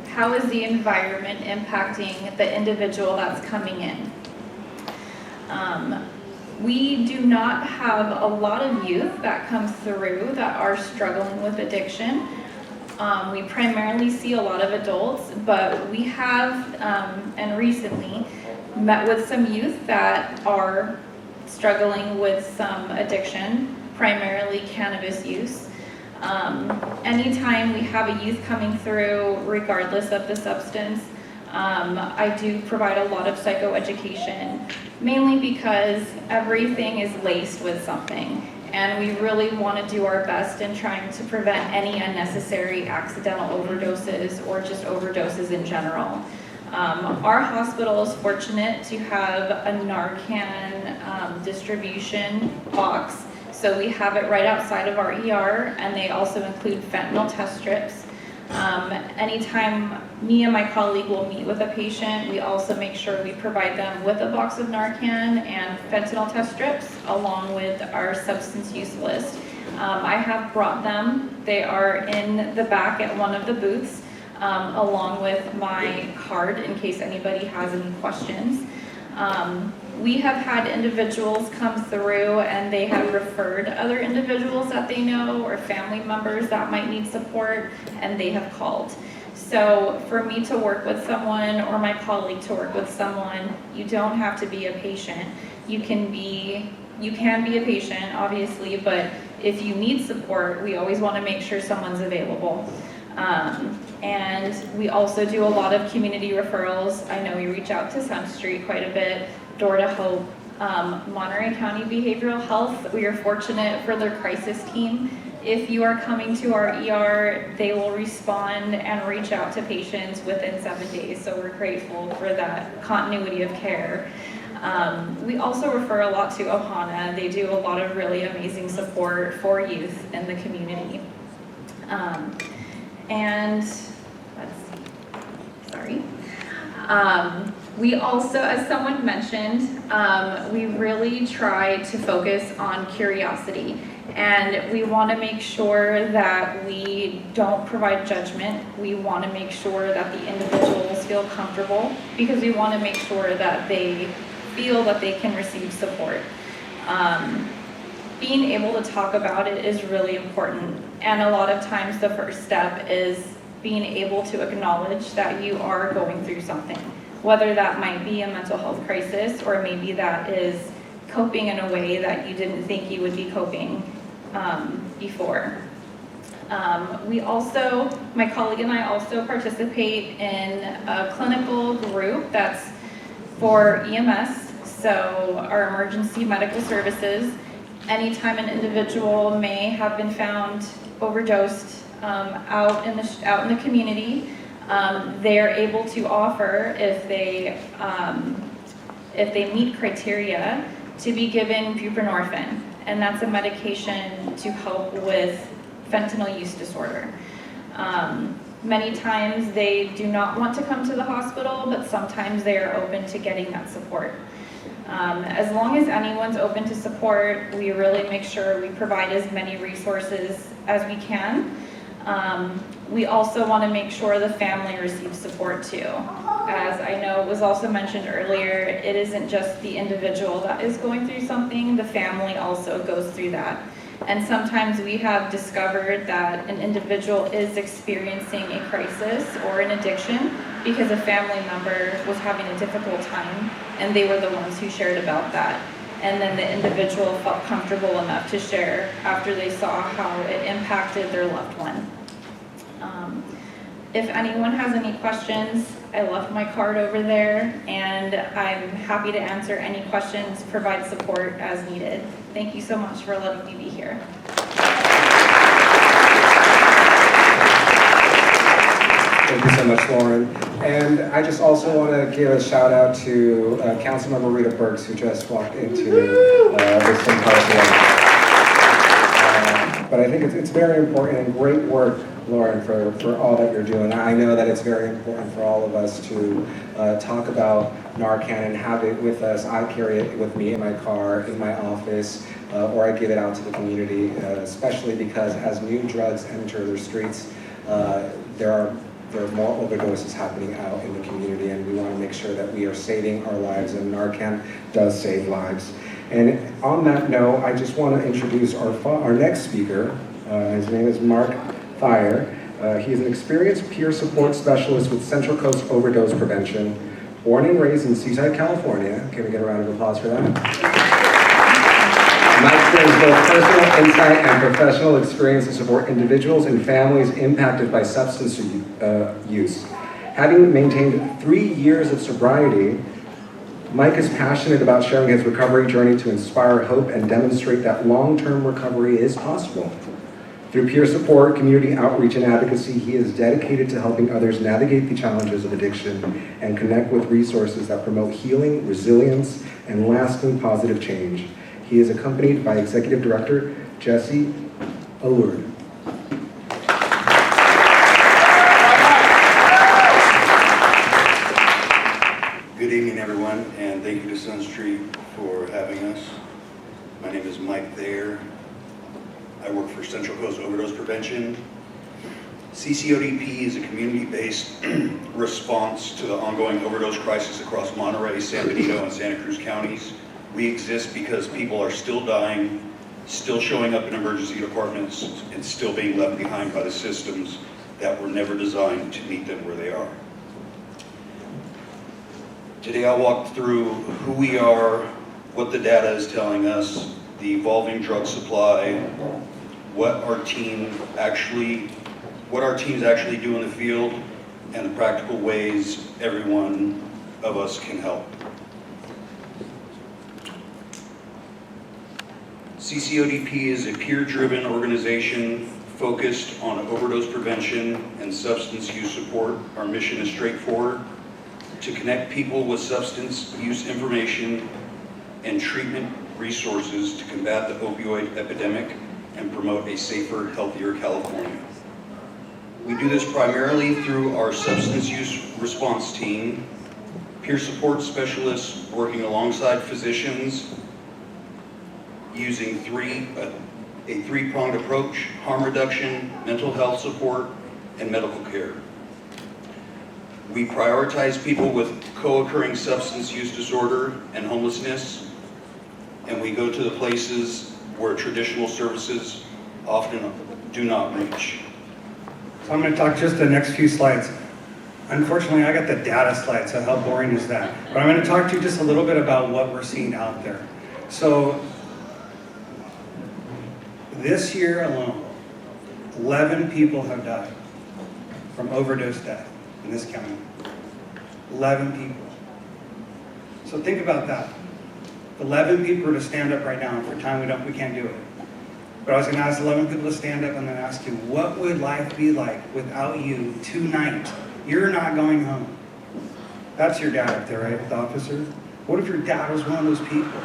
[SPEAKER 1] how is the environment impacting the individual that's coming in? We do not have a lot of youth that come through that are struggling with addiction. We primarily see a lot of adults, but we have, and recently, met with some youth that are struggling with some addiction, primarily cannabis use. Anytime we have a youth coming through, regardless of the substance, I do provide a lot of psychoeducation, mainly because everything is laced with something, and we really want to do our best in trying to prevent any unnecessary accidental overdoses or just overdoses in general.
[SPEAKER 8] Our hospital is fortunate to have a Narcan distribution box. So we have it right outside of our ER, and they also include fentanyl test strips. Anytime me and my colleague will meet with a patient, we also make sure we provide them with a box of Narcan and fentanyl test strips along with our substance use list. I have brought them. They are in the back at one of the booths along with my card in case anybody has any questions. We have had individuals come through and they have referred other individuals that they know or family members that might need support, and they have called. So for me to work with someone or my colleague to work with someone, you don't have to be a patient. You can be a patient, obviously, but if you need support, we always want to make sure someone's available. And we also do a lot of community referrals. I know we reach out to Sun Street quite a bit, Door to Hope, Monterey County Behavioral Health. We are fortunate for their crisis team. If you are coming to our ER, they will respond and reach out to patients within 7 days. So we're grateful for that continuity of care. We also refer a lot to Ohana. They do a lot of really amazing support for youth in the community. And let's see, sorry. We also, as someone mentioned, we really try to focus on curiosity, and we want to make sure that we don't provide judgment. We want to make sure that the individuals feel comfortable because we want to make sure that they feel that they can receive support. Being able to talk about it is really important, and a lot of times the first step is being able to acknowledge that you are going through something, whether that might be a mental health crisis or maybe that is coping in a way that you didn't think you would be coping before. We also, my colleague and I also participate in a clinical group that's for EMS, so our emergency medical services. Anytime an individual may have been found overdosed out in the community, they are able to offer, if they meet criteria, to be given buprenorphine, and that's a medication to help with fentanyl use disorder. Many times they do not want to come to the hospital, but sometimes they are open to getting that support. As long as anyone's open to support, we really make sure we provide as many resources as we can. We also want to make sure the family receives support too. As I know it was also mentioned earlier, it isn't just the individual that is going through something, the family also goes through that. And sometimes we have discovered that an individual is experiencing a crisis or an addiction because a family member was having a difficult time and they were the ones who shared about that. And then the individual felt comfortable enough to share after they saw how it impacted their loved one. If anyone has any questions, I left my card over there, and I'm happy to answer any questions, provide support as needed. Thank you so much for letting me be here.
[SPEAKER 3] Thank you so much, Lauren. And I just also want to give a shout out to Councilmember Rita Burks, who just walked into this symposium. But I think it's very important and great work, Lauren, for all that you're doing. I know that it's very important for all of us to talk about Narcan and have it with us. I carry it with me in my car, in my office, or I give it out to the community, especially because as new drugs enter the streets, there are more overdoses happening out in the community, and we want to make sure that we are saving our lives, and Narcan does save lives. And on that note, I just want to introduce our next speaker. His name is Mark Thayer. He is an experienced peer support specialist with Central Coast Overdose Prevention. Born and raised in Seaside, California. Can we get a round of applause for that? Mike brings both personal insight and professional experience to support individuals and families impacted by substance use. Having maintained 3 years of sobriety, Mike is passionate about sharing his recovery journey to inspire hope and demonstrate that long-term recovery is possible.
[SPEAKER 9] Through peer support, community outreach, and advocacy, he is dedicated to helping others navigate the challenges of addiction and connect with resources that promote healing, resilience, and lasting positive change. He is accompanied by Executive Director Jesse Allure.
[SPEAKER 10] Good evening, everyone, and thank you to Sun Street for having us. My name is Mike Thayer. I work for Central Coast Overdose Prevention. CCODP is a community-based response to the ongoing overdose crisis across Monterey, San Benito, and Santa Cruz counties. We exist because people are still dying, still showing up in emergency departments, and still being left behind by the systems that were never designed to meet them where they are. Today I'll walk through who we are, what the data is telling us, the evolving drug supply, what our teams actually do in the field, and the practical ways every one of us can help. CCODP is a peer-driven organization focused on overdose prevention and substance use support. Our mission is straightforward: to connect people with substance use information and treatment resources to combat the opioid epidemic and promote a safer, healthier California. We do this primarily through our substance use response team, peer support specialists working alongside physicians using a three-pronged approach: harm reduction, mental health support, and medical care. We prioritize people with co-occurring substance use disorder and homelessness, and we go to the places where traditional services often do not reach.
[SPEAKER 3] So I'm going to talk just the next few slides. Unfortunately, I got the data slide, so how boring is that? But I'm going to talk to you just a little bit about what we're seeing out there. So this year alone, 11 people have died from overdose death in this county. 11 people. So think about that. 11 people are to stand up right now, and for time we can't do it. But I was going to ask 11 people to stand up and then ask you, what would life be like without you tonight? You're not going home. That's your dad up there, right, the officer? What if your dad was one of those people?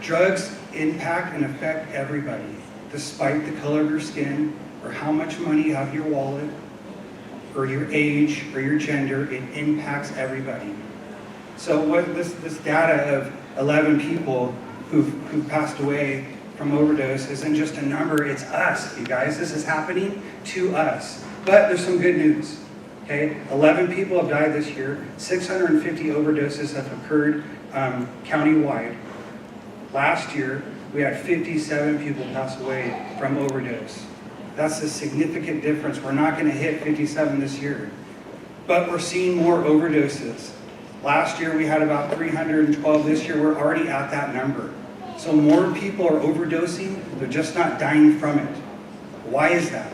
[SPEAKER 3] Drugs impact and affect everybody, despite the color of your skin, or how much money you have in your wallet, or your age, or your gender. It impacts everybody. So what this data of 11 people who passed away from overdose isn't just a number, it's us, you guys. This is happening to us. But there's some good news, okay? 11 people have died this year. 650 overdoses have occurred countywide. Last year, we had 57 people pass away from overdose. That's a significant difference. We're not going to hit 57 this year, but we're seeing more overdoses. Last year, we had about 312. This year, we're already at that number. So more people are overdosing, they're just not dying from it. Why is that?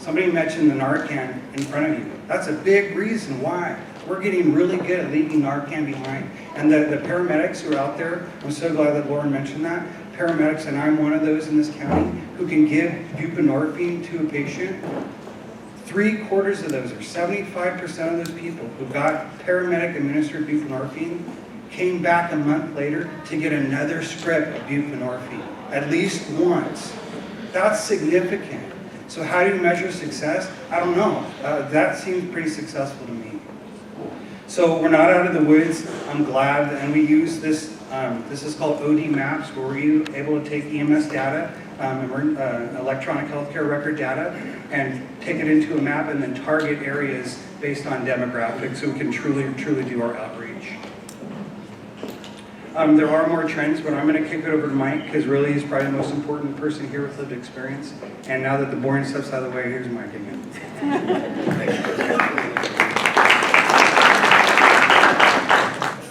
[SPEAKER 3] Somebody mentioned the Narcan in front of you. That's a big reason why. We're getting really good at leaving Narcan behind. And the paramedics who are out there, I'm so glad that Lauren mentioned that. Paramedics, and I'm one of those in this county, who can give buprenorphine to a patient. 3/4 of those, or 75% of those people who got paramedic administered buprenorphine came back a month later to get another script of buprenorphine, at least once. That's significant. So how do you measure success? I don't know. That seems pretty successful to me. So we're not out of the woods. I'm glad, and we use this. This is called OD Maps, where we're able to take EMS data, electronic healthcare record data, and take it into a map and then target areas based on demographics, so we can truly do our outreach. There are more trends, but I'm going to kick it over to Mike, because really he's probably the most important person here with lived experience. And now that the boring stuff's out of the way, here's Mike again.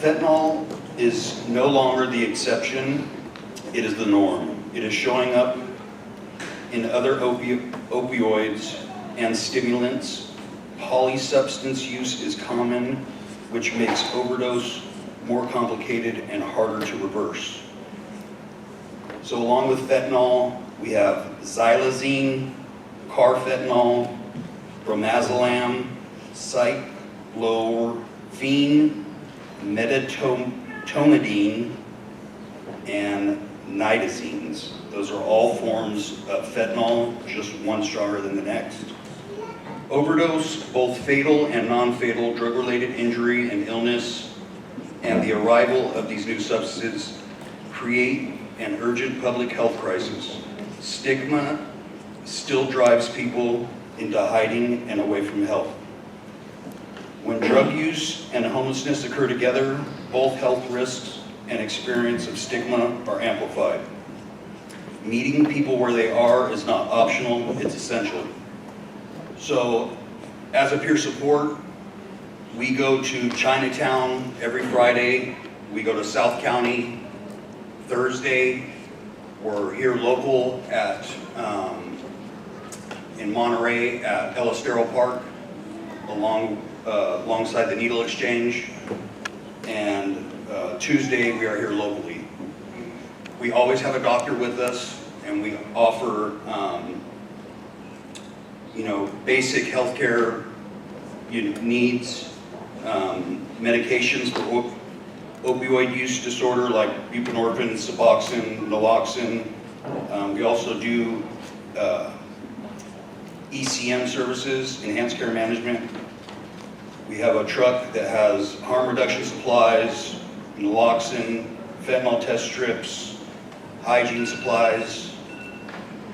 [SPEAKER 10] Fentanyl is no longer the exception, it is the norm. It is showing up in other opioids and stimulants. Polysubstance use is common, which makes overdose more complicated and harder to reverse. So along with fentanyl, we have xylazine, carfentanol, bromazolam, cyclorphine, medetomidine, and nitazines. Those are all forms of fentanyl, just one stronger than the next. Overdose, both fatal and non-fatal drug-related injury and illness, and the arrival of these new substances create an urgent public health crisis. Stigma still drives people into hiding and away from help. When drug use and homelessness occur together, both health risks and experience of stigma are amplified. Meeting people where they are is not optional, it's essential. So, as a peer support, we go to Chinatown every Friday. We go to South County Thursday. We're here local at in Monterey at El Estero Park, alongside the Needle Exchange. And Tuesday we are here locally. We always have a doctor with us, and we offer basic healthcare needs, medications for opioid use disorder like buprenorphine, Suboxone, naloxone. We also do ECM services, enhanced care management. We have a truck that has harm reduction supplies, naloxone, fentanyl test strips, hygiene supplies.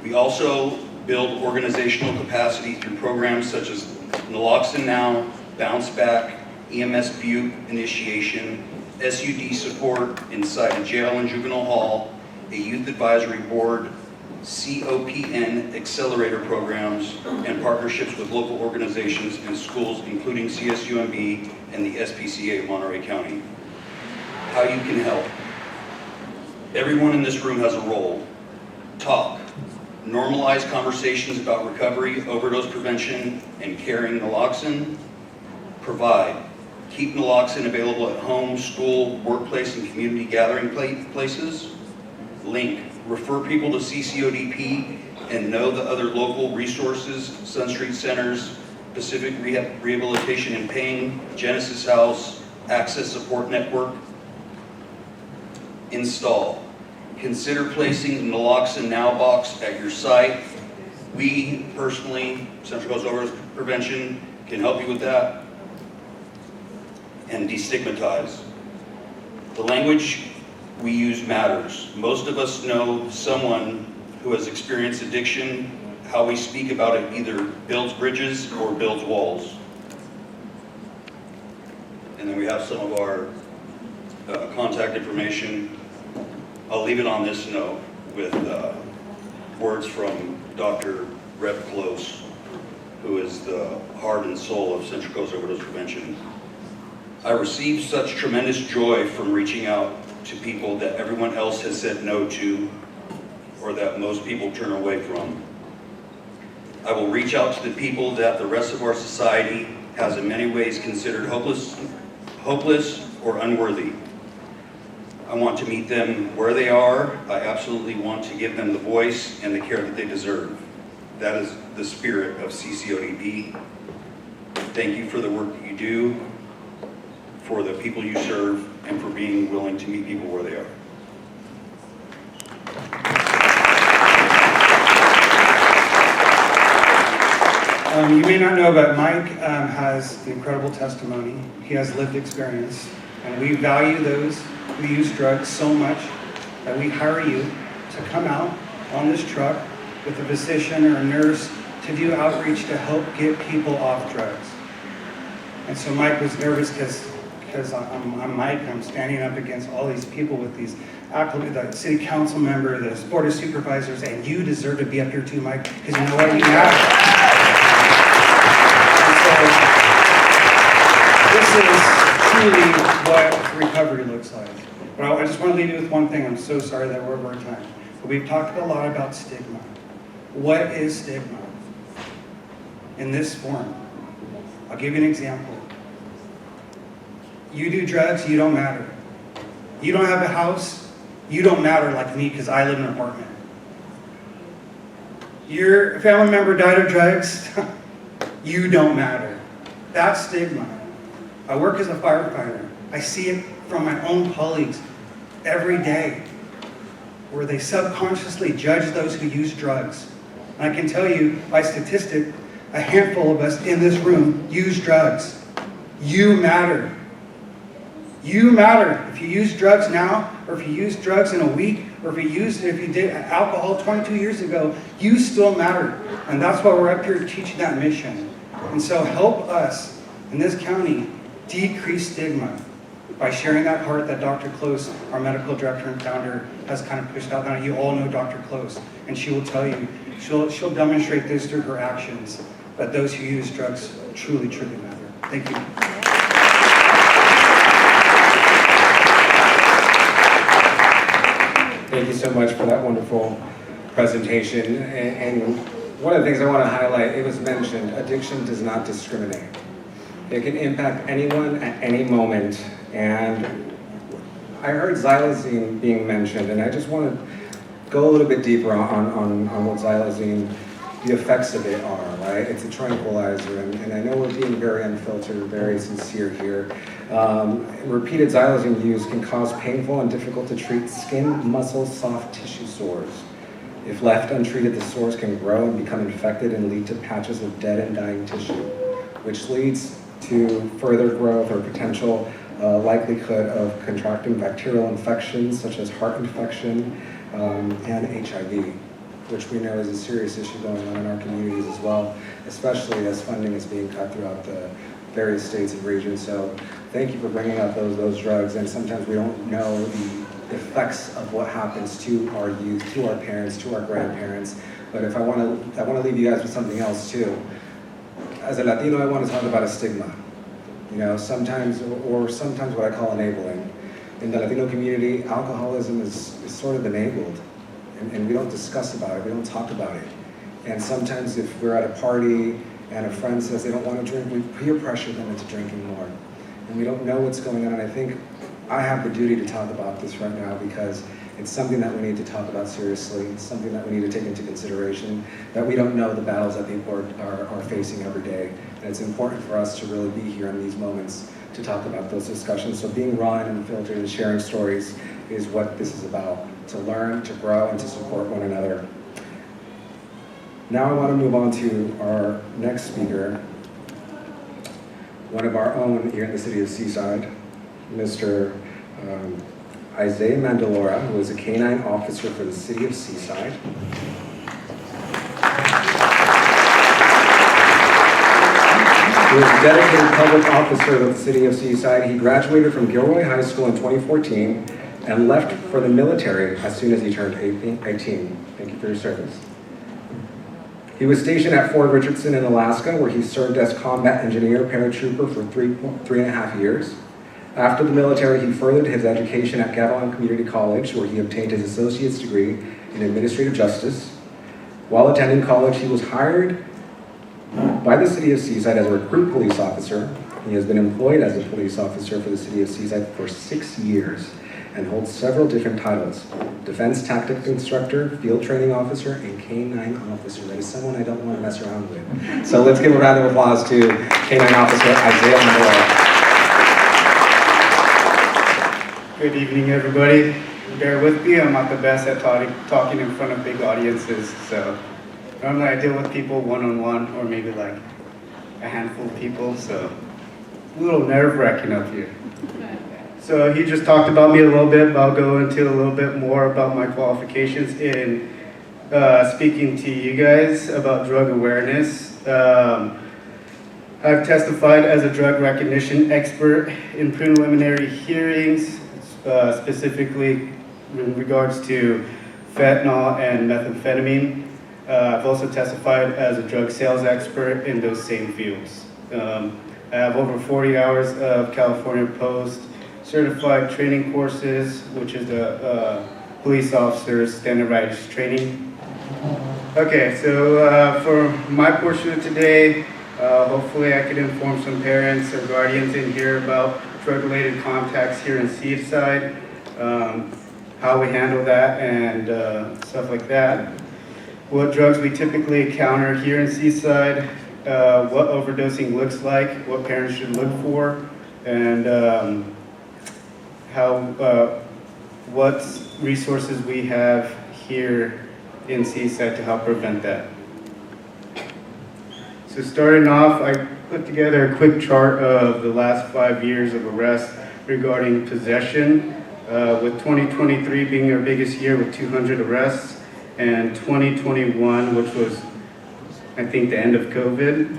[SPEAKER 10] We also build organizational capacity through programs such as Naloxone Now, Bounce Back, EMS Butte initiation, SUD support inside a jail and juvenile hall, a youth advisory board, COPN accelerator programs, and partnerships with local organizations and schools, including CSUMB and the SPCA of Monterey County. How you can help. Everyone in this room has a role. Talk. Normalize conversations about recovery, overdose prevention, and carrying naloxone. Provide. Keep naloxone available at home, school, workplace, and community gathering places. Link. Refer people to CCODP and know the other local resources, Sun Street Centers, Pacific Rehabilitation and Pain, Genesis House, Access Support Network. Install. Consider placing the Naloxone Now box at your site. We personally, Central Coast Overdose Prevention, can help you with that. And destigmatize. The language we use matters. Most of us know someone who has experienced addiction. How we speak about it either builds bridges or builds walls. And then we have some of our contact information. I'll leave it on this note with words from Dr. Rep Close, who is the heart and soul of Central Coast Overdose Prevention. I received such tremendous joy from reaching out to people that everyone else has said no to, or that most people turn away from. I will reach out to the people that the rest of our society has in many ways considered hopeless or unworthy. I want to meet them where they are. I absolutely want to give them the voice and the care that they deserve. That is the spirit of CCODP. Thank you for the work that you do, for the people you serve, and for being willing to meet people where they are.
[SPEAKER 11] You may not know, but Mike has incredible testimony. He has lived experience, and we value those who use drugs so much that we hire you to come out on this truck with a physician or a nurse to do outreach to help get people off drugs. And so Mike was nervous because I'm Mike, I'm standing up against all these people with these accolades, the city council member, the board of supervisors, and you deserve to be up here too, Mike, because you know what, you have. And so, this is truly what recovery looks like. But I just want to leave you with one thing. I'm so sorry that we're over time. But we've talked a lot about stigma. What is stigma? In this form, I'll give you an example. You do drugs, you don't matter. You don't have a house, You don't matter like me because I live in an apartment. Your family member died of drugs, you don't matter. That's stigma. I work as a firefighter. I see it from my own colleagues every day, where they subconsciously judge those who use drugs. And I can tell you, by statistic, a handful of us in this room use drugs. You matter. You matter. If you use drugs now, or if you use drugs in a week, or if you did alcohol 22 years ago, you still matter. And that's why we're up here teaching that mission. And so help us in this county decrease stigma by sharing that heart that Dr. Close, our medical director and founder, has kind of pushed out. Now you all know Dr. Close, and she will tell you, she'll demonstrate this through her actions, that those who use drugs truly, truly matter. Thank you.
[SPEAKER 12] Thank you so much for that wonderful presentation. And one of the things I want to highlight, it was mentioned, addiction does not discriminate. It can impact anyone at any moment. And I heard xylazine being mentioned, and I just want to go a little bit deeper on what xylazine, the effects of it are, right? It's a tranquilizer, and I know we're being very unfiltered, very sincere here. Repeated xylazine use can cause painful and difficult to treat skin, muscle, soft tissue sores. If left untreated, the sores can grow and become infected and lead to patches of dead and dying tissue, which leads to further growth or potential likelihood of contracting bacterial infections such as heart infection and HIV, which we know is a serious issue going on in our communities as well, especially as funding is being cut throughout the various states and regions. So thank you for bringing up those drugs, and sometimes we don't know the effects of what happens to our youth, to our parents, to our grandparents. But if I want to leave you guys with something else too. As a Latino, I want to talk about a stigma. You know, sometimes what I call enabling. In the Latino community, alcoholism is sort of enabled, and we don't discuss about it, we don't talk about it. And sometimes if we're at a party and a friend says they don't want to drink, we peer pressure them into drinking more. And we don't know what's going on, and I think I have the duty to talk about this right now because it's something that we need to talk about seriously. It's something that we need to take into consideration, that we don't know the battles that people are facing every day. And it's important for us to really be here in these moments to talk about those discussions. So being raw and unfiltered and sharing stories is what this is about, to learn, to grow, and to support one another. Now I want to move on to our next speaker, one of our own here in the city of Seaside, Mr. Isaiah Mandalora, who is a K-9 officer for the city of Seaside. He was a dedicated public officer of the city of Seaside. He graduated from Gilroy High School in 2014 and left for the military as soon as he turned 18. Thank you for your service. He was stationed at Fort Richardson in Alaska, where he served as combat engineer paratrooper for 3.5 years. After the military, he furthered his education at Gavilan Community College, where he obtained his associate's degree in administrative justice. While attending college, he was hired by the city of Seaside as a recruit police officer. He has been employed as a police officer for the city of Seaside for 6 years and holds several different titles: defense tactics instructor, field training officer, and K-9 officer. That is someone I don't want to mess around with. So let's give a round of applause to K-9 officer Isaiah Mandalora.
[SPEAKER 13] Good evening, everybody. Bear with me, I'm not the best at talking in front of big audiences, so normally I deal with people one-on-one or maybe like a handful of people, so a little nerve-wracking up here. So he just talked about me a little bit, but I'll go into a little bit more about my qualifications in speaking to you guys about drug awareness. I've testified as a drug recognition expert in preliminary hearings, specifically in regards to fentanyl and methamphetamine. I've also testified as a drug sales expert in those same fields. I have over 40 hours of California Post certified training courses, which is the police officers standardized training. Okay, so for my portion of today, hopefully I could inform some parents or guardians in here about drug-related contacts here in Seaside. how we handle that and stuff like that. What drugs we typically encounter here in Seaside, what overdosing looks like, what parents should look for, and what resources we have here in Seaside to help prevent that. So starting off, I put together a quick chart of the last 5 years of arrests regarding possession, with 2023 being our biggest year with 200 arrests, and 2021, which was, I think, the end of COVID,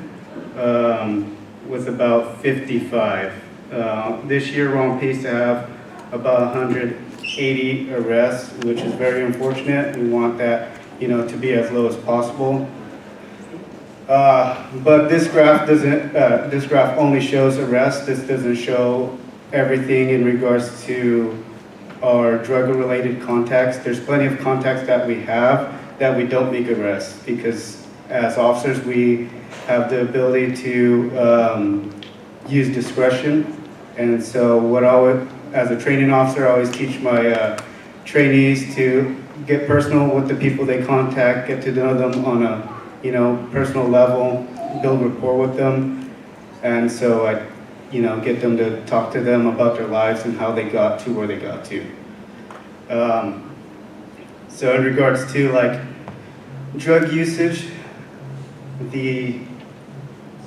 [SPEAKER 13] with about 55. This year, we're on pace to have about 180 arrests, which is very unfortunate. We want that, to be as low as possible. But this graph doesn't. This graph only shows arrests. This doesn't show everything in regards to our drug-related contacts. There's plenty of contacts that we have that we don't make arrests because as officers we have the ability to use discretion. And so as a training officer, I always teach my trainees to get personal with the people they contact, get to know them on a personal level, build rapport with them. And so I get them to talk to them about their lives and how they got to where they got to. So in regards to drug usage,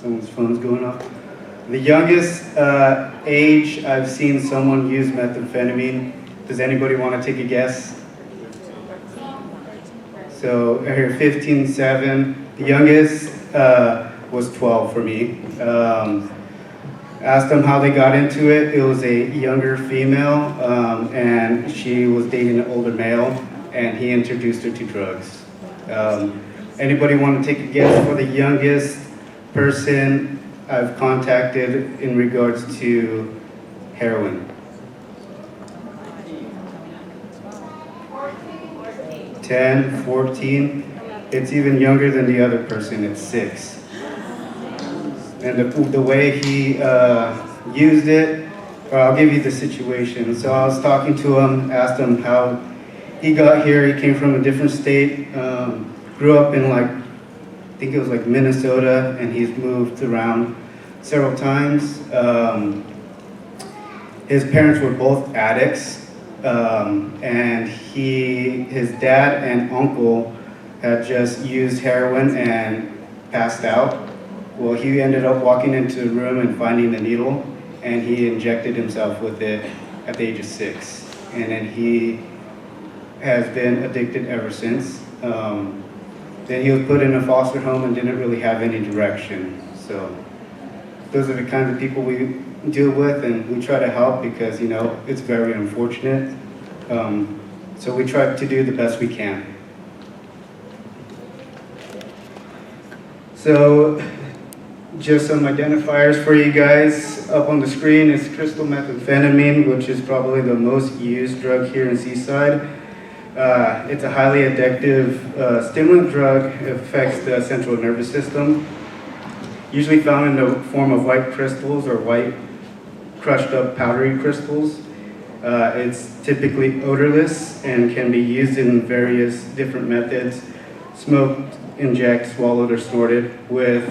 [SPEAKER 13] someone's phone's going off. The youngest age I've seen someone use methamphetamine, does anybody want to take a guess? So I hear 15, 7. The youngest was 12 for me. Asked them how they got into it. It was a younger female, and she was dating an older male, and he introduced her to drugs. Anybody want to take a guess for the youngest person I've contacted in regards to heroin? 10, 14. It's even younger than the other person. It's 6. And the way he used it, I'll give you the situation. So I was talking to him, asked him how he got here. He came from a different state, grew up in I think it was Minnesota, and he's moved around several times. His parents were both addicts, and his dad and uncle had just used heroin and passed out. Well, he ended up walking into the room and finding the needle, and he injected himself with it at the age of 6. And then he has been addicted ever since. Then he was put in a foster home and didn't really have any direction. So those are the kinds of people we deal with, and we try to help because, it's very unfortunate. So we try to do the best we can. So just some identifiers for you guys. Up on the screen is crystal methamphetamine, which is probably the most used drug here in Seaside. It's a highly addictive stimulant drug. It affects the central nervous system. Usually found in the form of white crystals or white crushed up powdery crystals. It's typically odorless and can be used in various different methods: smoked, inject, swallowed, or snorted, with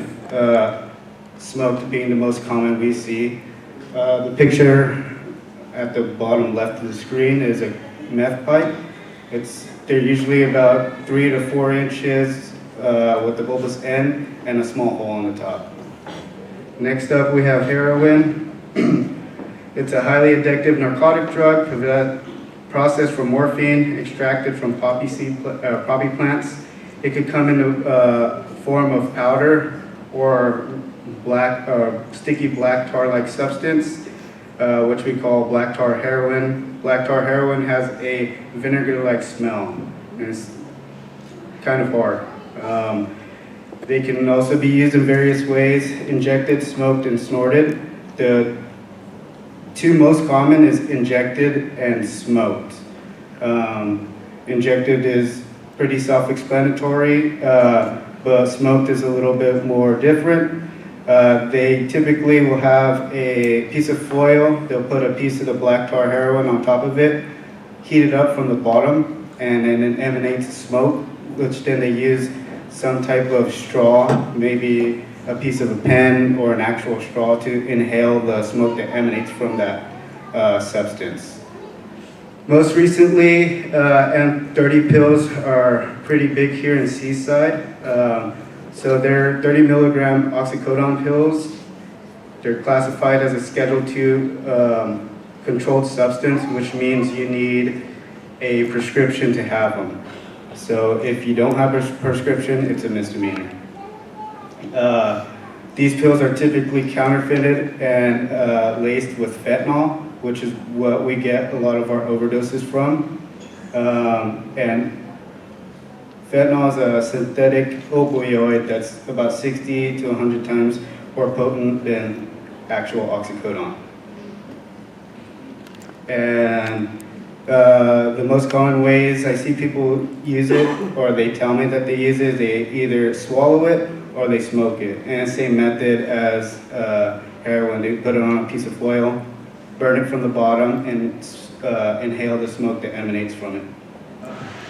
[SPEAKER 13] smoked being the most common we see. The picture at the bottom left of the screen is a meth pipe. They're usually about 3 to 4 inches with the bulbous end and a small hole on the top. Next up we have heroin. It's a highly addictive narcotic drug processed from morphine extracted from poppy plants. It could come in the form of powder or sticky black tar-like substance, which we call black tar heroin. Black tar heroin has a vinegar-like smell, and it's kind of hard. They can also be used in various ways: injected, smoked, and snorted. The two most common is injected and smoked. Injected is pretty self-explanatory, but smoked is a little bit more different. They typically will have a piece of foil. They'll put a piece of the black tar heroin on top of it, heated up from the bottom and then it emanates smoke, which then they use some type of straw, maybe a piece of a pen or an actual straw to inhale the smoke that emanates from that substance. Most recently, M30 pills are pretty big here in Seaside. So they're 30 milligram oxycodone pills. They're classified as a Schedule II controlled substance, which means you need a prescription to have them. So if you don't have a prescription, it's a misdemeanor. These pills are typically counterfeited and laced with fentanyl, which is what we get a lot of our overdoses from. And fentanyl is a synthetic opioid that's about 60 to 100 times more potent than actual oxycodone. And the most common ways I see people use it, or they tell me that they use it, they either swallow it or they smoke it. And same method as heroin. They put it on a piece of foil, burn it from the bottom, and inhale the smoke that emanates from it.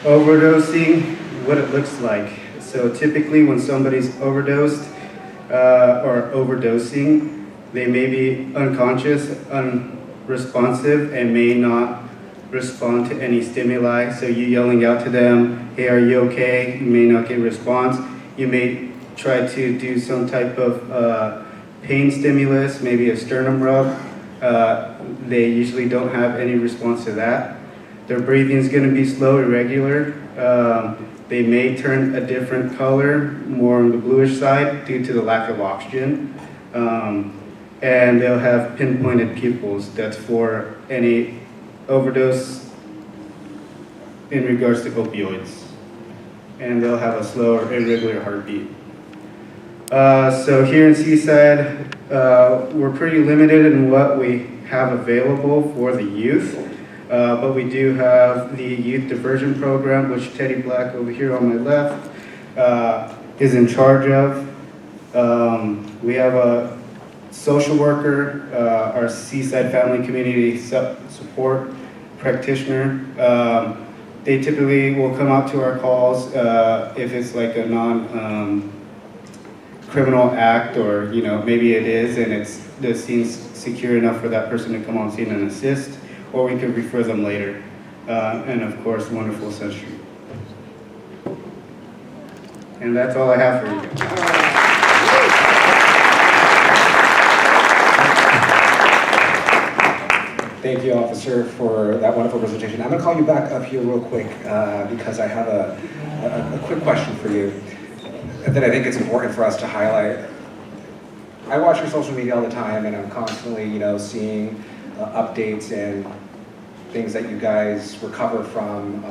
[SPEAKER 13] Overdosing, what it looks like. So typically when somebody's overdosed or overdosing, they may be unconscious, unresponsive, and may not respond to any stimuli. So you yelling out to them, hey, are you okay? You may not get a response. You may try to do some type of pain stimulus, maybe a sternum rub. They usually don't have any response to that. Their breathing is going to be slow, irregular. They may turn a different color, more on the bluish side, due to the lack of oxygen. And they'll have pinpointed pupils. That's for any overdose in regards to opioids. And they'll have a slow or irregular heartbeat. So here in Seaside, we're pretty limited in what we have available for the youth. But we do have the youth diversion program, which Teddy Black over here on my left is in charge of. We have a social worker, our Seaside Family Community Support practitioner. They typically will come out to our calls if it's like a non-criminal act, or maybe it is and the scene's secure enough for that person to come on scene and assist, or we could refer them later. And of course, wonderful Century. And that's all I have for you.
[SPEAKER 9] Thank you, officer, for that wonderful presentation. I'm going to call you back up here real quick because I have a quick question for you that I think it's important for us to highlight. I watch your social media all the time, and I'm constantly, seeing updates and things that you guys recover from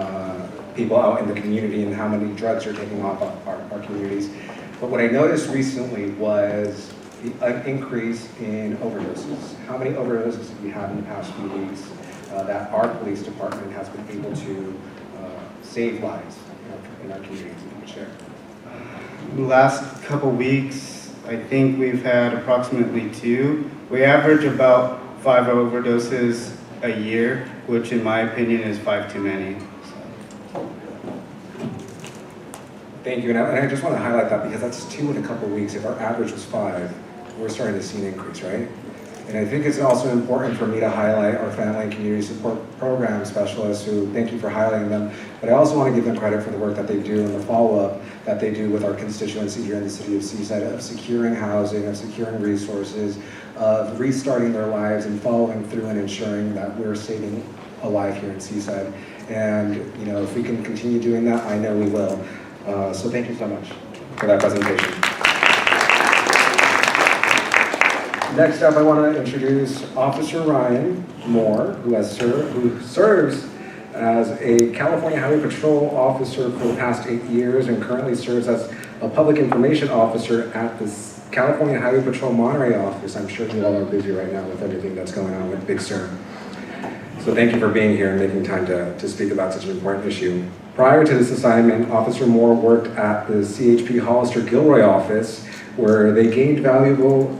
[SPEAKER 9] people out in the community and how many drugs you're taking off our communities. But what I noticed recently was an increase in overdoses. How many overdoses have you had in the past few weeks that our police department has been able to save lives in our communities? If you can share.
[SPEAKER 13] The last couple weeks, I think we've had approximately 2. We average about 5 overdoses a year, which in my opinion is 5 too many.
[SPEAKER 9] Thank you, and I just want to highlight that because that's 2 in a couple of weeks. If our average was 5, we're starting to see an increase, right? And I think it's also important for me to highlight our family and community support program specialists who, thank you for highlighting them, but I also want to give them credit for the work that they do and the follow-up that they do with our constituency here in the city of Seaside, of securing housing, of securing resources, of restarting their lives and following through and ensuring that we're saving a life here in Seaside. And if we can continue doing that, I know we will. So thank you so much for that presentation. Next up, I want to introduce Officer Ryan Moore, who serves as a California Highway Patrol officer for the past 8 years and currently serves as a public information officer at the California Highway Patrol Monterey office. I'm sure you all are busy right now with everything that's going on with Big Sur. So thank you for being here and making time to speak about such an important issue. Prior to this assignment, Officer Moore worked at the CHP Hollister Gilroy office, where they gained valuable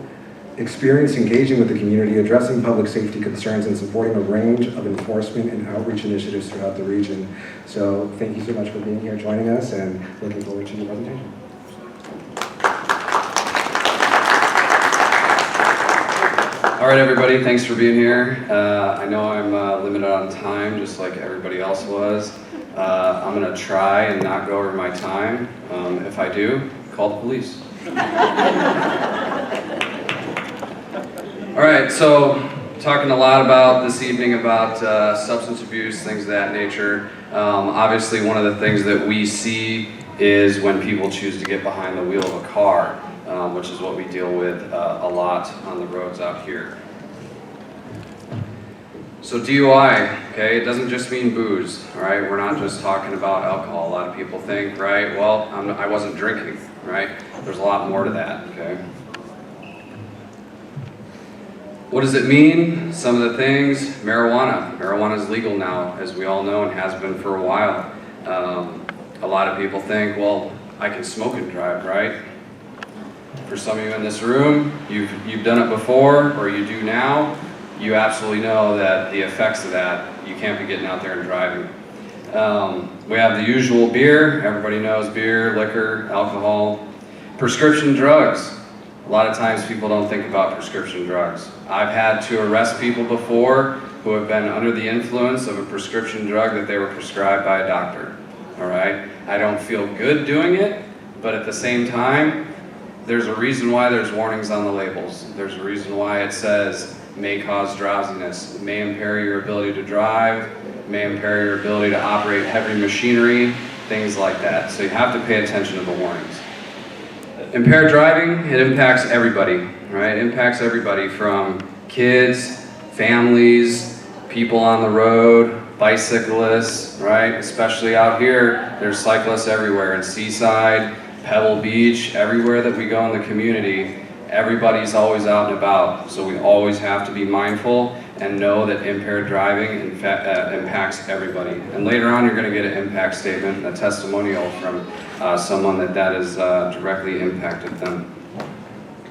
[SPEAKER 9] experience engaging with the community, addressing public safety concerns, and supporting a range of enforcement and outreach initiatives throughout the region. So thank you so much for being here, joining us, and looking forward to your presentation.
[SPEAKER 14] All right, everybody, thanks for being here. I know I'm limited on time, just like everybody else was. I'm gonna try and not go over my time. If I do, call the police. All right, so talking a lot about this evening about substance abuse, things of that nature. Obviously, one of the things that we see is when people choose to get behind the wheel of a car, which is what we deal with a lot on the roads out here. So DUI, okay, it doesn't just mean booze, all right? We're not just talking about alcohol. A lot of people think, right, well, I wasn't drinking, right? There's a lot more to that, okay? What does it mean? Some of the things, marijuana. Marijuana is legal now, as we all know, and has been for a while. A lot of people think, well, I can smoke and drive, right? For some of you in this room, you've done it before, or you do now, you absolutely know that the effects of that, you can't be getting out there and driving. We have the usual beer. Everybody knows beer, liquor, alcohol. Prescription drugs. A lot of times people don't think about prescription drugs. I've had to arrest people before who have been under the influence of a prescription drug that they were prescribed by a doctor, all right? I don't feel good doing it, but at the same time, there's a reason why there's warnings on the labels. There's a reason why it says may cause drowsiness, may impair your ability to drive, may impair your ability to operate heavy machinery, things like that. So you have to pay attention to the warnings. Impaired driving, it impacts everybody, right? It impacts everybody from kids, families, people on the road, bicyclists, right? Especially out here, there's cyclists everywhere in Seaside, Pebble Beach, everywhere that we go in the community, everybody's always out and about. So we always have to be mindful and know that impaired driving impacts everybody. And later on, you're going to get an impact statement, a testimonial from someone that has directly impacted them.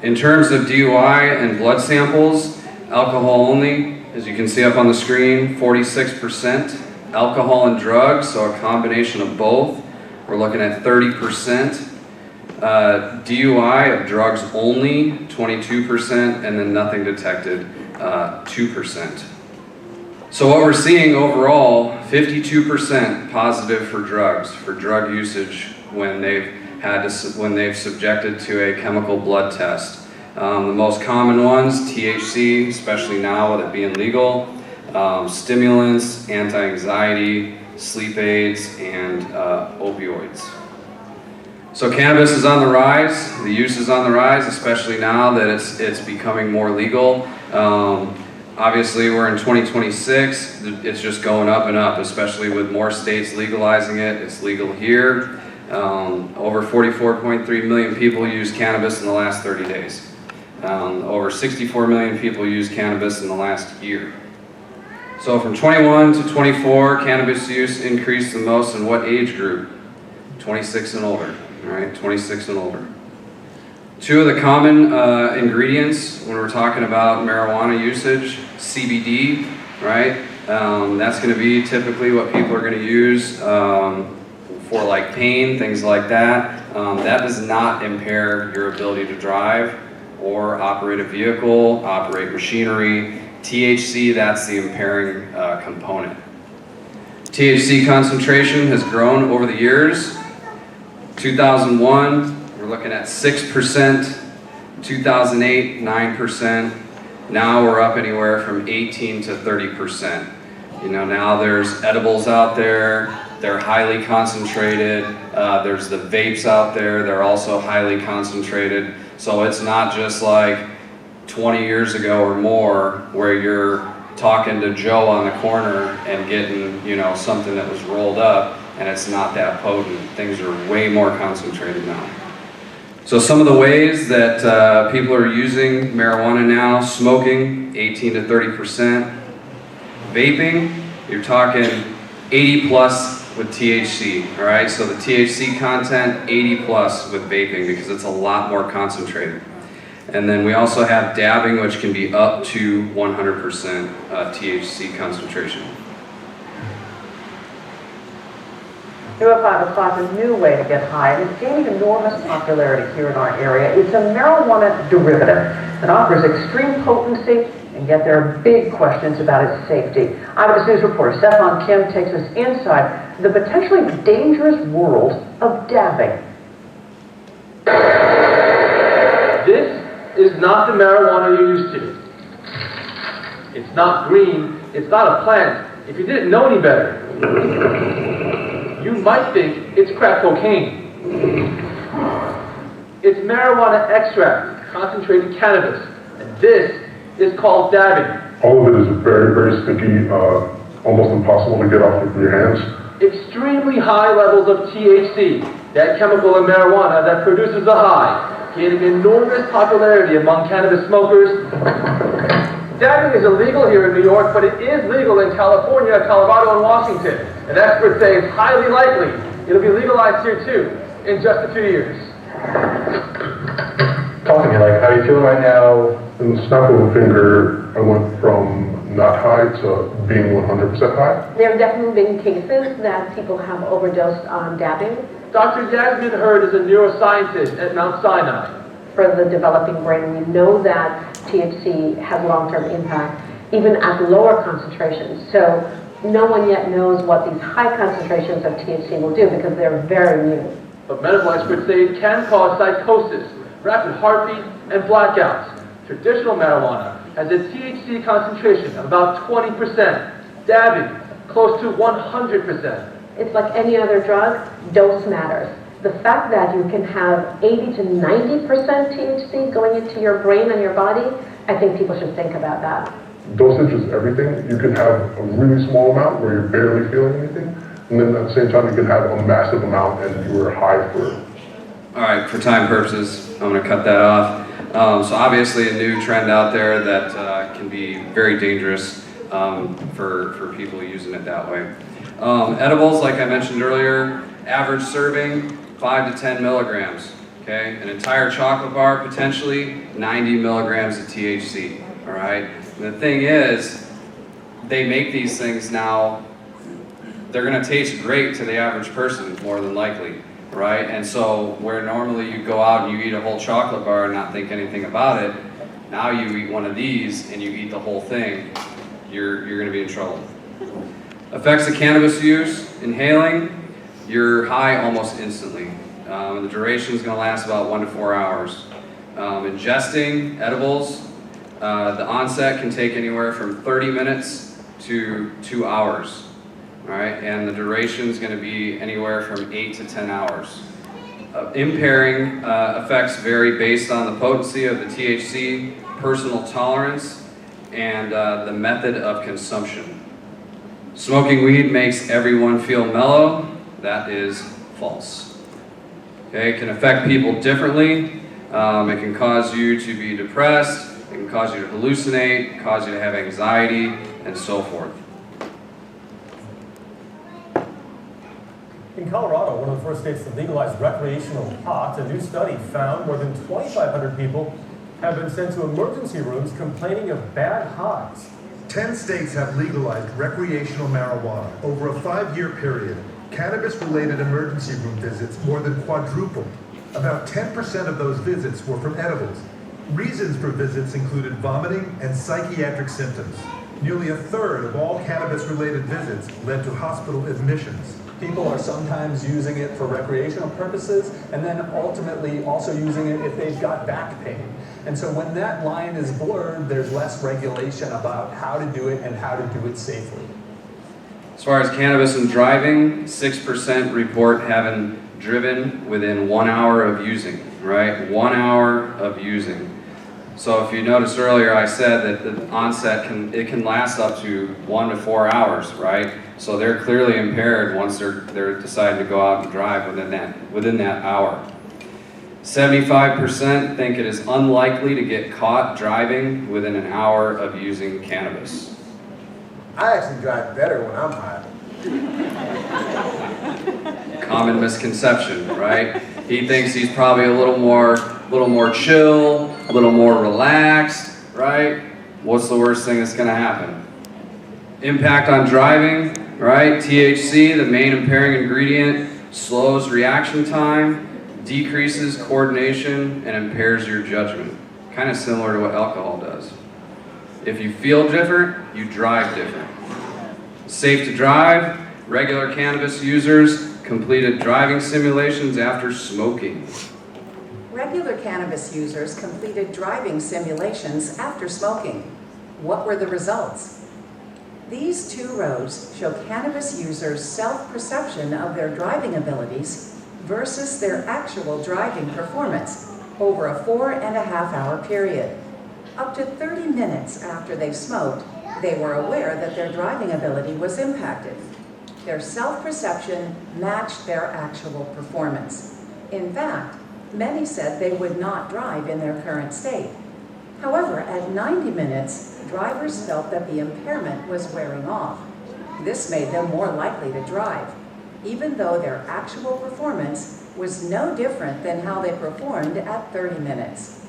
[SPEAKER 14] In terms of DUI and blood samples, alcohol only, as you can see up on the screen, 46%. Alcohol and drugs, so a combination of both, we're looking at 30%. DUI of drugs only, 22%, and then nothing detected, 2%. So what we're seeing overall, 52% positive for drugs, for drug usage when they've subjected to a chemical blood test. The most common ones, THC, especially now with it being legal, stimulants, anti-anxiety, sleep aids, and opioids. So cannabis is on the rise, the use is on the rise, especially now that it's becoming more legal. Obviously we're in 2026, it's just going up and up, especially with more states legalizing it. It's legal here. Over 44.3 million people use cannabis in the last 30 days. Over 64 million people use cannabis in the last year. So from 21 to 24, cannabis use increased the most in what age group? 26 and older. All right, 26 and older. Two of the common ingredients when we're talking about marijuana usage, CBD, right? That's going to be typically what people are going to use for like pain, things like that. That does not impair your ability to drive or operate a vehicle, operate machinery. THC, that's the impairing component. THC concentration has grown over the years. 2001, we're looking at 6%, 2008, 9%. Now we're up anywhere from 18 to 30%. You know, now there's edibles out there, they're highly concentrated. There's the vapes out there, they're also highly concentrated. So it's not just like 20 years ago or more where you're talking to Joe on the corner and getting, you know, something that was rolled up and it's not that potent. Things are way more concentrated now. So some of the ways that people are using marijuana now, smoking, 18 to 30%. Vaping, you're talking 80 plus with THC, all right? So the THC content, 80 plus with vaping because it's a lot more concentrated. And then we also have dabbing, which can be up to 100% THC concentration.
[SPEAKER 15] UF5 has found a new way to get high, and it's gaining enormous popularity here in our area. It's a marijuana derivative that offers extreme potency, and yet there are big questions about its safety. Eyewitness News reporter Stefan Kim takes us inside the potentially dangerous world of dabbing.
[SPEAKER 16] This is not the marijuana you're used to. It's not green, it's not a plant. If you didn't know any better, you might think it's crack cocaine. It's marijuana extract, concentrated cannabis, and this is called dabbing.
[SPEAKER 17] All of it is very, very sticky, almost impossible to get off with your hands.
[SPEAKER 16] Extremely high levels of THC, that chemical in marijuana that produces a high, gaining enormous popularity among cannabis smokers. Dabbing is illegal here in New York, but it is legal in California, Colorado, and Washington. And experts say it's highly likely it'll be legalized here too in just a few years.
[SPEAKER 17] Talk to me, like, how are you feeling right now? In the snap of a finger, I went from not high to being 100% high.
[SPEAKER 15] There have definitely been cases that people have overdosed on dabbing.
[SPEAKER 16] Dr. Yasmin Hurd is a neuroscientist at Mount Sinai.
[SPEAKER 15] For the developing brain, we know that THC has long-term impact, even at lower concentrations. So no one yet knows what these high concentrations of THC will do because they're very new.
[SPEAKER 16] But medical experts say it can cause psychosis, rapid heartbeat, and blackouts. Traditional marijuana has a THC concentration of about 20%, dabbing close to 100%.
[SPEAKER 15] It's like any other drug, dose matters. The fact that you can have 80 to 90% THC going into your brain and your body, I think people should think about that.
[SPEAKER 17] Dosage is everything. You can have a really small amount where you're barely feeling anything, and then at the same time you can have a massive amount and you are high for it.
[SPEAKER 14] All right, for time purposes, I'm going to cut that off. So obviously a new trend out there that can be very dangerous for people using it that way. Edibles, like I mentioned earlier, average serving, 5 to 10 milligrams, okay? An entire chocolate bar, potentially 90 milligrams of THC, all right? And the thing is, they make these things now, they're gonna taste great to the average person, more than likely, right? And so where normally you go out and you eat a whole chocolate bar and not think anything about it, now you eat one of these and you eat the whole thing, you're gonna be in trouble. Effects of cannabis use, inhaling, you're high almost instantly. The duration is going to last about 1 to 4 hours. Ingesting edibles, the onset can take anywhere from 30 minutes to 2 hours. All right, and the duration is going to be anywhere from 8 to 10 hours. Impairing effects vary based on the potency of the THC, personal tolerance, and the method of consumption. Smoking weed makes everyone feel mellow. That is false. Okay, it can affect people differently. It can cause you to be depressed. It can cause you to hallucinate, cause you to have anxiety, and so forth.
[SPEAKER 18] In Colorado, one of the first states to legalize recreational pot, a new study found more than 2,500 people have been sent to emergency rooms complaining of bad highs.
[SPEAKER 19] 10 states have legalized recreational marijuana. Over a 5-year period, cannabis-related emergency room visits more than quadrupled. About 10% of those visits were from edibles. Reasons for visits included vomiting and psychiatric symptoms. Nearly a third of all cannabis-related visits led to hospital admissions.
[SPEAKER 18] People are sometimes using it for recreational purposes and then ultimately also using it if they've got back pain. And so when that line is blurred, there's less regulation about how to do it and how to do it safely.
[SPEAKER 14] As far as cannabis and driving, 6% report having driven within 1 hour of using, right? 1 hour of using. So if you noticed earlier, I said that the onset can last up to 1 to 4 hours, right? So they're clearly impaired once they're deciding to go out and drive within that hour. 75% think it is unlikely to get caught driving within an hour of using cannabis.
[SPEAKER 20] I actually drive better when I'm high.
[SPEAKER 14] Common misconception, right? He thinks he's probably a little more little more chill, a little more relaxed, right? What's the worst thing that's gonna happen? Impact on driving, right? THC, the main impairing ingredient, slows reaction time, decreases coordination, and impairs your judgment. Kind of similar to what alcohol does. If you feel different, you drive different. Safe to drive, regular cannabis users completed driving simulations after smoking.
[SPEAKER 21] Regular cannabis users completed driving simulations after smoking. What were the results? These two rows show cannabis users' self-perception of their driving abilities versus their actual driving performance over a 4.5-hour period. Up to 30 minutes after they smoked, they were aware that their driving ability was impacted. Their self-perception matched their actual performance. In fact, many said they would not drive in their current state. However, at 90 minutes, drivers felt that the impairment was wearing off. This made them more likely to drive, even though their actual performance was no different than how they performed at 30 minutes.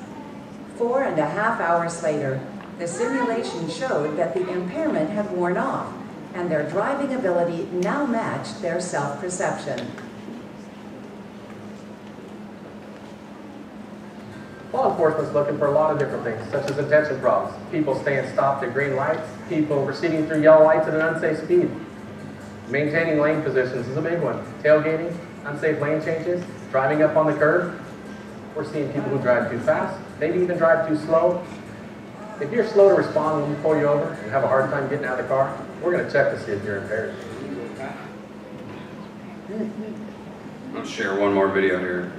[SPEAKER 21] 4.5 hours later, the simulation showed that the impairment had worn off, and their driving ability now matched their self-perception.
[SPEAKER 16] Law enforcement's looking for a lot of different things, such as attention problems, people staying stopped at green lights, people proceeding through yellow lights at an unsafe speed. Maintaining lane positions is a big one. Tailgating, unsafe lane changes, driving up on the curb. We're seeing people who drive too fast, maybe even drive too slow. If you're slow to respond when we pull you over and have a hard time getting out of the car, we're going to check to see if you're impaired.
[SPEAKER 14] I'll share one more video here.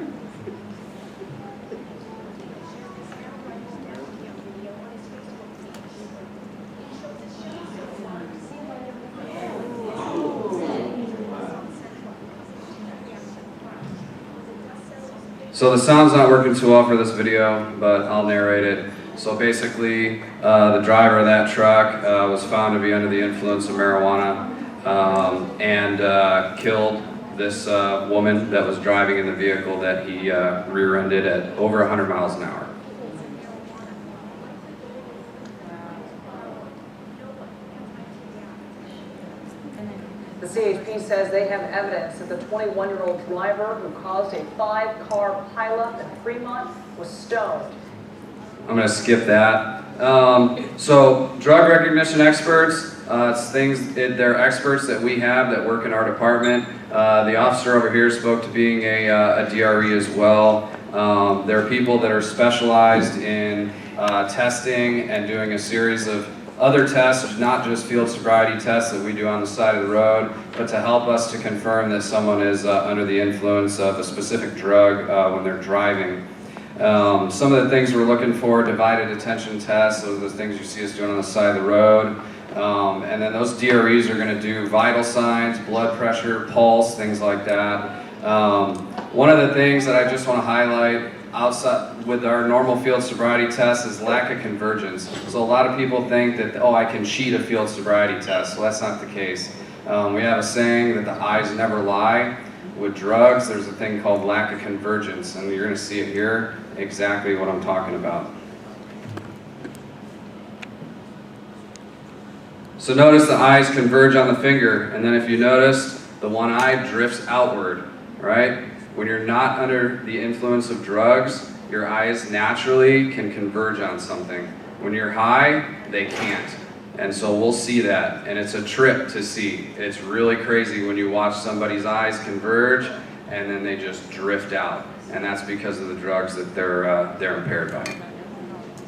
[SPEAKER 14] So the sound's not working too well for this video, but I'll narrate it. So basically, the driver of that truck was found to be under the influence of marijuana and killed this woman that was driving in the vehicle that he rear-ended at over 100 miles an hour.
[SPEAKER 15] The CHP says they have evidence that the 21-year-old driver who caused a 5-car pileup in Fremont was stoned.
[SPEAKER 14] I'm going to skip that. So drug recognition experts, they're experts that we have that work in our department. The officer over here spoke to being a DRE as well. There are people that are specialized in testing and doing a series of other tests, not just field sobriety tests that we do on the side of the road, but to help us to confirm that someone is under the influence of a specific drug when they're driving. Some of the things we're looking for, divided attention tests, those are the things you see us doing on the side of the road. And then those DREs are going to do vital signs, blood pressure, pulse, things like that. One of the things that I just want to highlight outside with our normal field sobriety test is lack of convergence. So a lot of people think that, oh, I can cheat a field sobriety test. So that's not the case. We have a saying that the eyes never lie. With drugs, there's a thing called lack of convergence, and you're going to see it here, exactly what I'm talking about. So notice the eyes converge on the finger, and then if you notice, the one eye drifts outward, right? When you're not under the influence of drugs, your eyes naturally can converge on something. When you're high, they can't. And so we'll see that, and it's a trip to see. It's really crazy when you watch somebody's eyes converge, and then they just drift out. And that's because of the drugs that they're impaired by.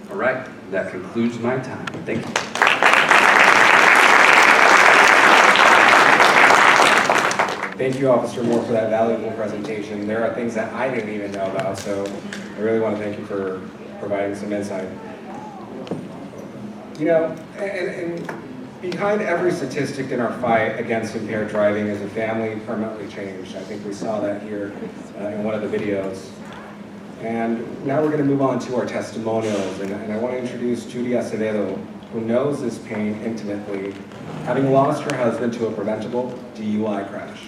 [SPEAKER 14] All right, that concludes my time. Thank you.
[SPEAKER 12] Thank you, Officer Moore, for that valuable presentation. There are things that I didn't even know about, so I really want to thank you for providing some insight. You know, and behind every statistic in our fight against impaired driving is a family permanently changed. I think we saw that here in one of the videos. And now we're going to move on to our testimonials, and I want to introduce Judy Acevedo, who knows this pain intimately, having lost her husband to a preventable DUI crash.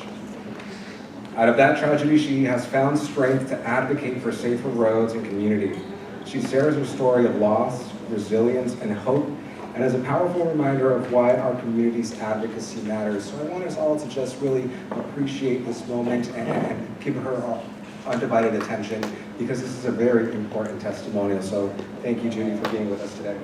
[SPEAKER 12] Out of that tragedy, she has found strength to advocate for safer roads and community. She shares her story of loss, resilience, and hope, and is a powerful reminder of why our community's advocacy matters. So I want us all to just really appreciate this moment and give her our undivided attention, because this is a very important testimonial. So thank you, Judy, for being with us today.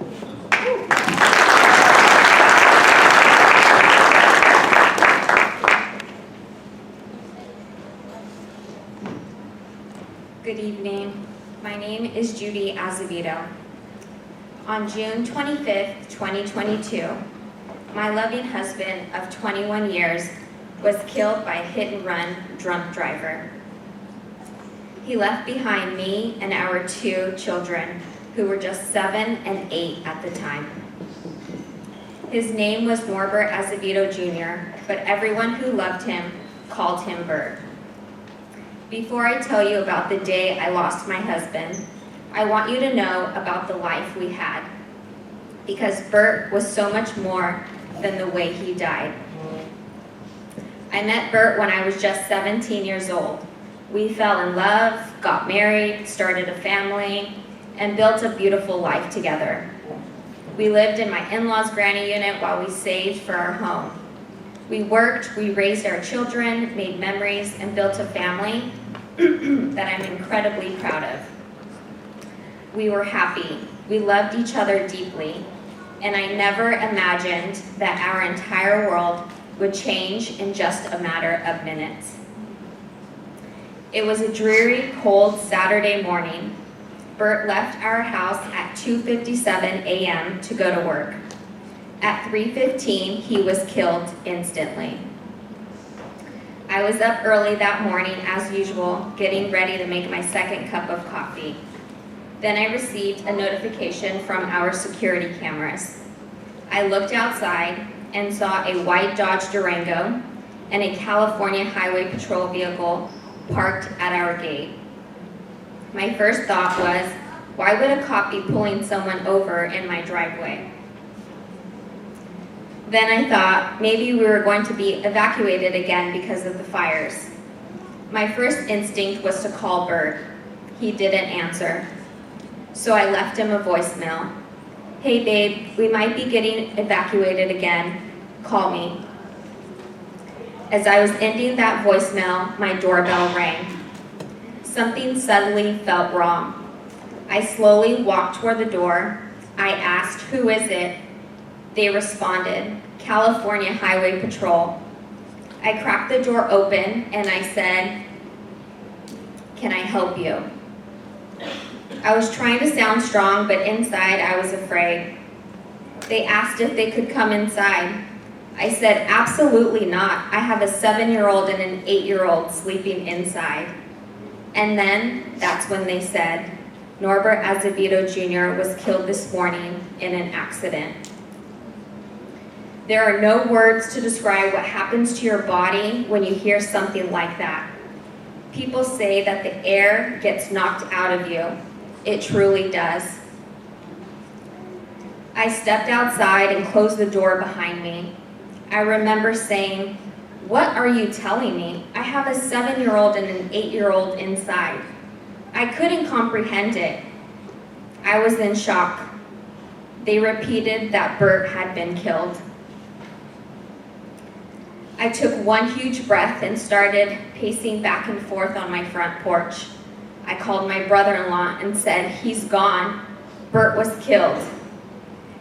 [SPEAKER 2] Good evening. My name is Judy Azevedo. On June 25th, 2022, my loving husband of 21 years was killed by a hit-and-run drunk driver. He left behind me and our 2 children, who were just 7 and 8 at the time. His name was Norbert Azevedo Jr., but everyone who loved him called him Bert. Before I tell you about the day I lost my husband, I want you to know about the life we had, because Bert was so much more than the way he died. I met Bert when I was just 17 years old. We fell in love, got married, started a family, and built a beautiful life together. We lived in my in-laws' granny unit while we saved for our home. We worked, we raised our children, made memories, and built a family that I'm incredibly proud of. We were happy, we loved each other deeply, and I never imagined that our entire world would change in just a matter of minutes. It was a dreary, cold Saturday morning. Bert left our house at 2:57 a.m. to go to work. At 3:15, he was killed instantly. I was up early that morning, as usual, getting ready to make my second cup of coffee. Then I received a notification from our security cameras. I looked outside and saw a white Dodge Durango and a California Highway Patrol vehicle parked at our gate. My first thought was, why would a cop be pulling someone over in my driveway? Then I thought maybe we were going to be evacuated again because of the fires. My first instinct was to call Bert. He didn't answer. So I left him a voicemail. Hey babe, we might be getting evacuated again. Call me. As I was ending that voicemail, my doorbell rang. Something suddenly felt wrong. I slowly walked toward the door. I asked, who is it? They responded, California Highway Patrol. I cracked the door open and I said, can I help you? I was trying to sound strong, but inside I was afraid. They asked if they could come inside. I said, absolutely not. I have a 7-year-old and an 8-year-old sleeping inside. And then that's when they said, Norbert Azevedo Jr. was killed this morning in an accident. There are no words to describe what happens to your body when you hear something like that. People say that the air gets knocked out of you. It truly does. I stepped outside and closed the door behind me. I remember saying, what are you telling me? I have a 7-year-old and an 8-year-old inside. I couldn't comprehend it. I was in shock. They repeated that Bert had been killed. I took one huge breath and started pacing back and forth on my front porch. I called my brother-in-law and said, he's gone. Bert was killed.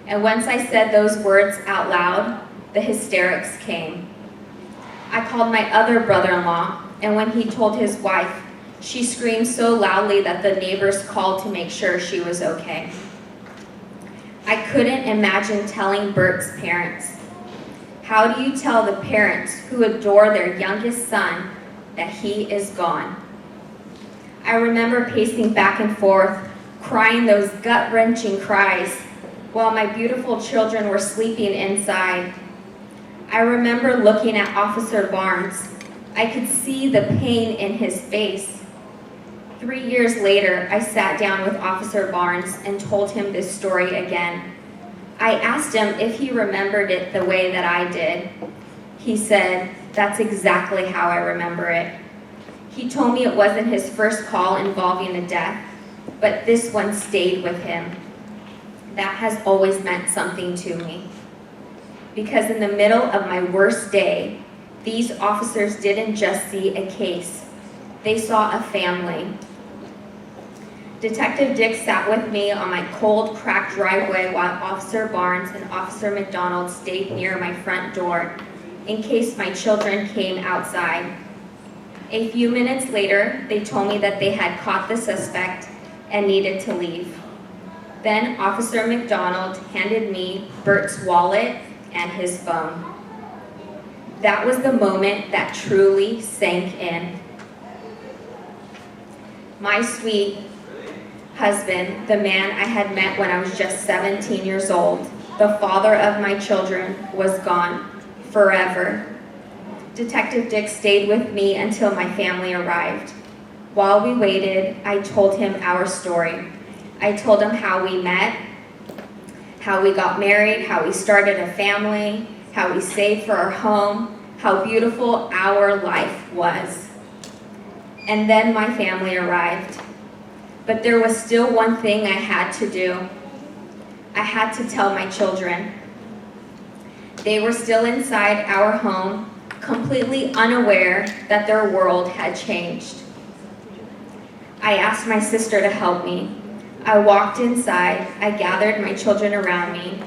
[SPEAKER 2] And once I said those words out loud, the hysterics came. I called my other brother-in-law, and when he told his wife, she screamed so loudly that the neighbors called to make sure she was okay. I couldn't imagine telling Bert's parents. How do you tell the parents who adore their youngest son that he is gone? I remember pacing back and forth, crying those gut-wrenching cries while my beautiful children were sleeping inside. I remember looking at Officer Barnes. I could see the pain in his face. 3 years later, I sat down with Officer Barnes and told him this story again. I asked him if he remembered it the way that I did. He said, that's exactly how I remember it. He told me it wasn't his first call involving a death, but this one stayed with him. That has always meant something to me. Because in the middle of my worst day, these officers didn't just see a case, they saw a family. Detective Dick sat with me on my cold, cracked driveway while Officer Barnes and Officer McDonald stayed near my front door in case my children came outside. A few minutes later, they told me that they had caught the suspect and needed to leave. Then Officer McDonald handed me Bert's wallet and his phone. That was the moment that truly sank in. My sweet husband, the man I had met when I was just 17 years old, the father of my children, was gone forever. Detective Dick stayed with me until my family arrived. While we waited, I told him our story. I told him how we met, how we got married, how we started a family, how we saved for our home, how beautiful our life was. And then my family arrived. But there was still one thing I had to do. I had to tell my children. They were still inside our home, completely unaware that their world had changed. I asked my sister to help me. I walked inside, I gathered my children around me.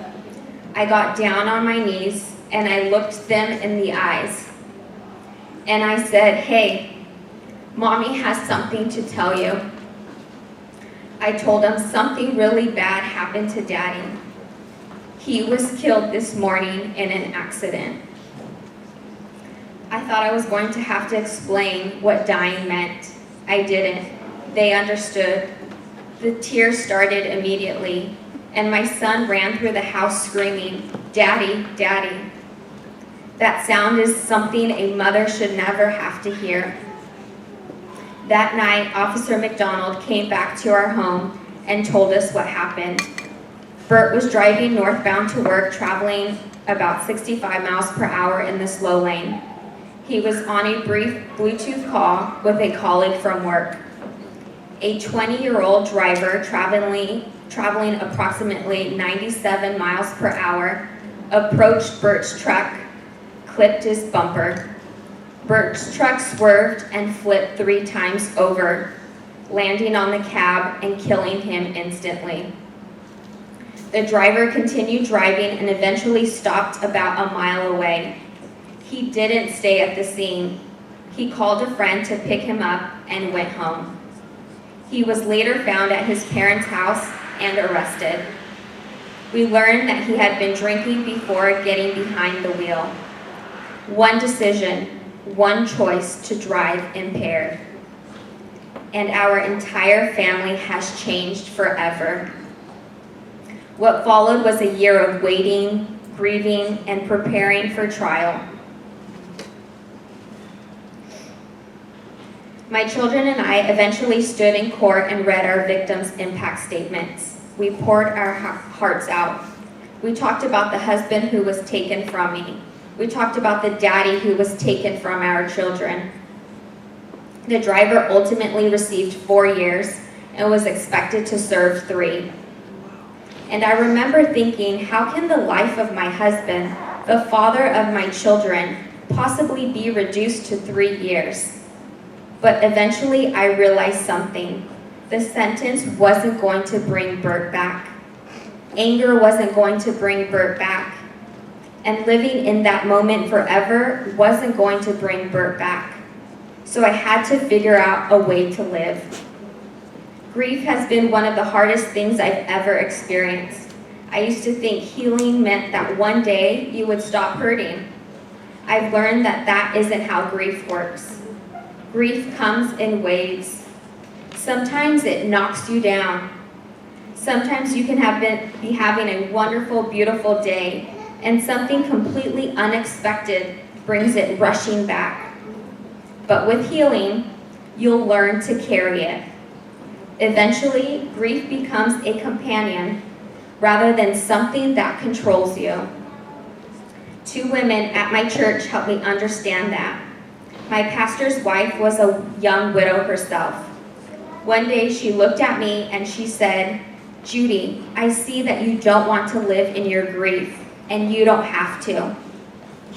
[SPEAKER 2] I got down on my knees and I looked them in the eyes. And I said, "Hey, Mommy has something to tell you." I told them something really bad happened to Daddy. He was killed this morning in an accident. I thought I was going to have to explain what dying meant. I didn't. They understood. The tears started immediately, and my son ran through the house screaming, "Daddy, Daddy." That sound is something a mother should never have to hear. That night, Officer McDonald came back to our home and told us what happened. Bert was driving northbound to work, traveling about 65 miles per hour in the slow lane. He was on a brief Bluetooth call with a colleague from work. A 20-year-old driver traveling approximately 97 miles per hour approached Bert's truck, clipped his bumper. Bert's truck swerved and flipped 3 times over, landing on the cab and killing him instantly. The driver continued driving and eventually stopped about a mile away. He didn't stay at the scene. He called a friend to pick him up and went home. He was later found at his parents' house and arrested. We learned that he had been drinking before getting behind the wheel. One decision, one choice to drive impaired. And our entire family has changed forever. What followed was a year of waiting, grieving, and preparing for trial. My children and I eventually stood in court and read our victims' impact statements. We poured our hearts out. We talked about the husband who was taken from me. We talked about the daddy who was taken from our children. The driver ultimately received 4 years and was expected to serve 3. And I remember thinking, how can the life of my husband, the father of my children, possibly be reduced to 3 years? But eventually I realized something. The sentence wasn't going to bring Bert back. Anger wasn't going to bring Bert back. And living in that moment forever wasn't going to bring Bert back. So I had to figure out a way to live. Grief has been one of the hardest things I've ever experienced. I used to think healing meant that one day you would stop hurting. I've learned that that isn't how grief works. Grief comes in waves. Sometimes it knocks you down. Sometimes you can be having a wonderful, beautiful day, and something completely unexpected brings it rushing back. But with healing, you'll learn to carry it. Eventually, grief becomes a companion rather than something that controls you. 2 women at my church helped me understand that. My My pastor's wife was a young widow herself. One day she looked at me and she said, "Judy, I see that you don't want to live in your grief, and you don't have to."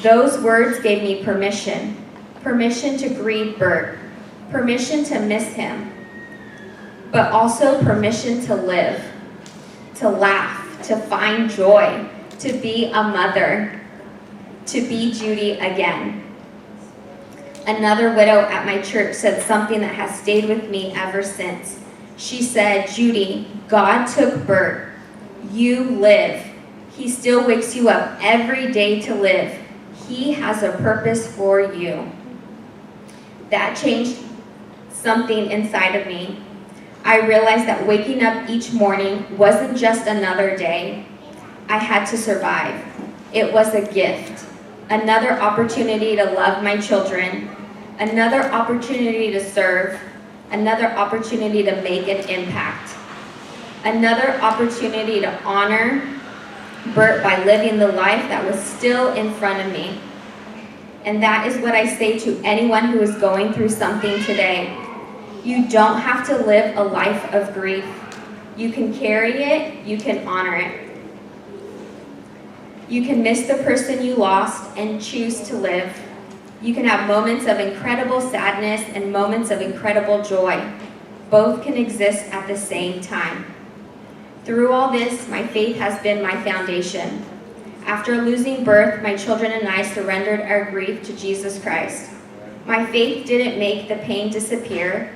[SPEAKER 2] Those words gave me permission to grieve Bert, permission to miss him, but also permission to live, to laugh, to find joy, to be a mother, to be Judy again. Another widow at my church said something that has stayed with me ever since. She said, "Judy, God took Bert. You live. He still wakes you up every day to live. He has a purpose for you." That changed something inside of me. I realized that waking up each morning wasn't just another day. I had to survive. It was a gift. Another opportunity to love my children. Another opportunity to serve. Another opportunity to make an impact. Another opportunity to honor Bert by living the life that was still in front of me. And that is what I say to anyone who is going through something today. You don't have to live a life of grief. You can carry it, you can honor it. You can miss the person you lost and choose to live. You can have moments of incredible sadness and moments of incredible joy. Both can exist at the same time. Through all this, my faith has been my foundation. After losing Bert, my children and I surrendered our grief to Jesus Christ. My faith didn't make the pain disappear.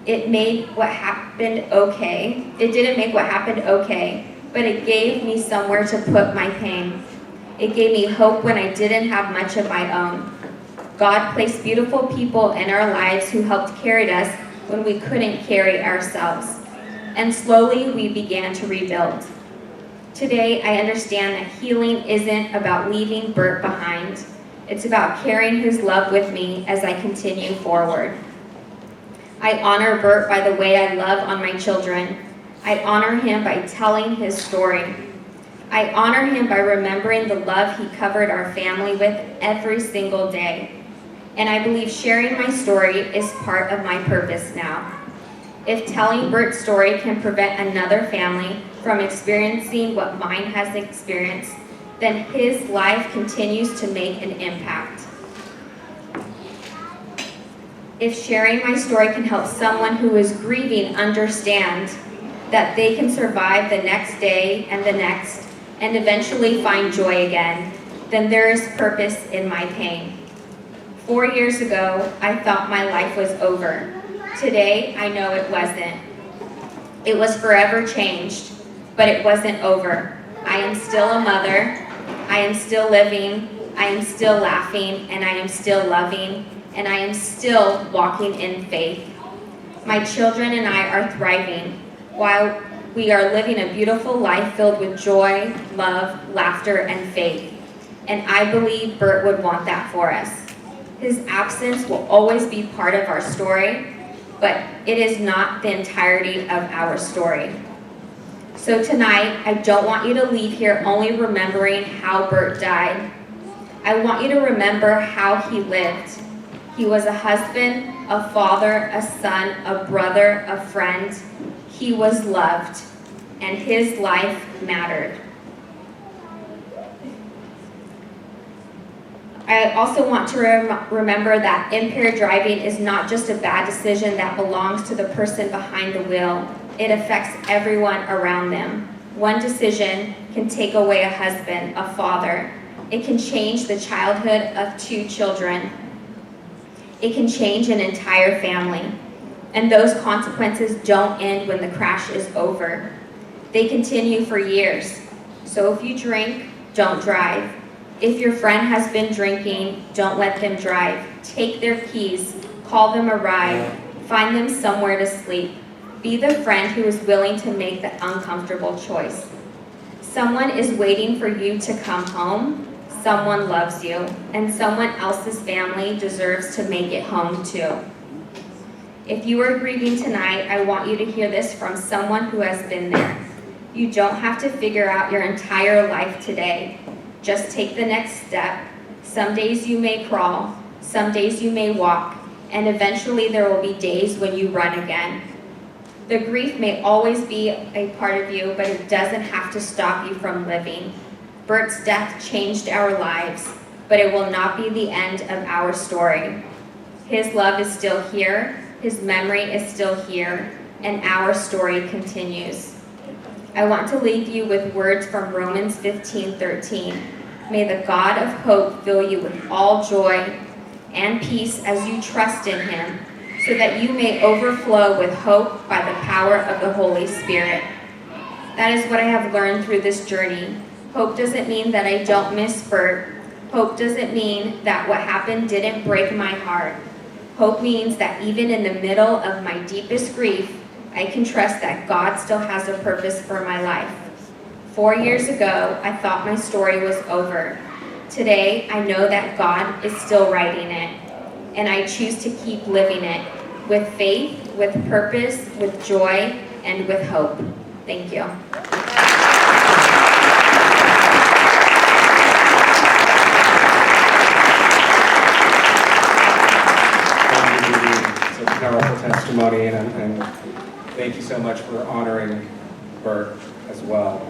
[SPEAKER 2] It made what happened okay. It didn't make what happened okay, but it gave me somewhere to put my pain. It gave me hope when I didn't have much of my own. God placed beautiful people in our lives who helped carry us when we couldn't carry ourselves. And slowly we began to rebuild. Today, I understand that healing isn't about leaving Bert behind. It's about carrying his love with me as I continue forward. I honor Bert by the way I love on my children. I honor him by telling his story. I honor him by remembering the love he covered our family with every single day. And I believe sharing my story is part of my purpose now. If telling Bert's story can prevent another family from experiencing what mine has experienced, then his life continues to make an impact. If sharing my story can help someone who is grieving understand that they can survive the next day and the next, and eventually find joy again, then there is purpose in my pain. 4 years ago, I thought my life was over. Today, I know it wasn't. It was forever changed, but it wasn't over. I am still a mother. I am still living. I am still laughing, and I am still loving, and I am still walking in faith. My children and I are thriving while we are living a beautiful life filled with joy, love, laughter, and faith. And I believe Bert would want that for us. His absence will always be part of our story, but it is not the entirety of our story. So tonight, I don't want you to leave here only remembering how Bert died. I want you to remember how he lived. He was a husband, a father, a son, a brother, a friend. He was loved, and his life mattered. I also want to remember that impaired driving is not just a bad decision that belongs to the person behind the wheel. It affects everyone around them. One decision can take away a husband, a father. It can change the childhood of 2 children. It can change an entire family. And those consequences don't end when the crash is over. They continue for years. So if you drink, don't drive. If your friend has been drinking, don't let them drive. Take their keys, call them a ride, find them somewhere to sleep. Be the friend who is willing to make the uncomfortable choice. Someone is waiting for you to come home. Someone loves you, and someone else's family deserves to make it home too. If you are grieving tonight, I want you to hear this from someone who has been there. You don't have to figure out your entire life today. Just take the next step. Some days you may crawl, Some days you may walk, and eventually there will be days when you run again. The grief may always be a part of you, but it doesn't have to stop you from living. Bert's death changed our lives, but it will not be the end of our story. His love is still here, his memory is still here, and our story continues. I want to leave you with words from Romans 15:13. May the God of hope fill you with all joy and peace as you trust in him, so that you may overflow with hope by the power of the Holy Spirit. That is what I have learned through this journey. Hope doesn't mean that I don't miss Bert. Hope doesn't mean that what happened didn't break my heart. Hope means that even in the middle of my deepest grief, I can trust that God still has a purpose for my life. 4 years ago, I thought my story was over. Today, I know that God is still writing it, and I choose to keep living it with faith, with purpose, with joy, and with hope. Thank you.
[SPEAKER 12] Such a powerful testimony, and thank you so much for honoring Bert as well.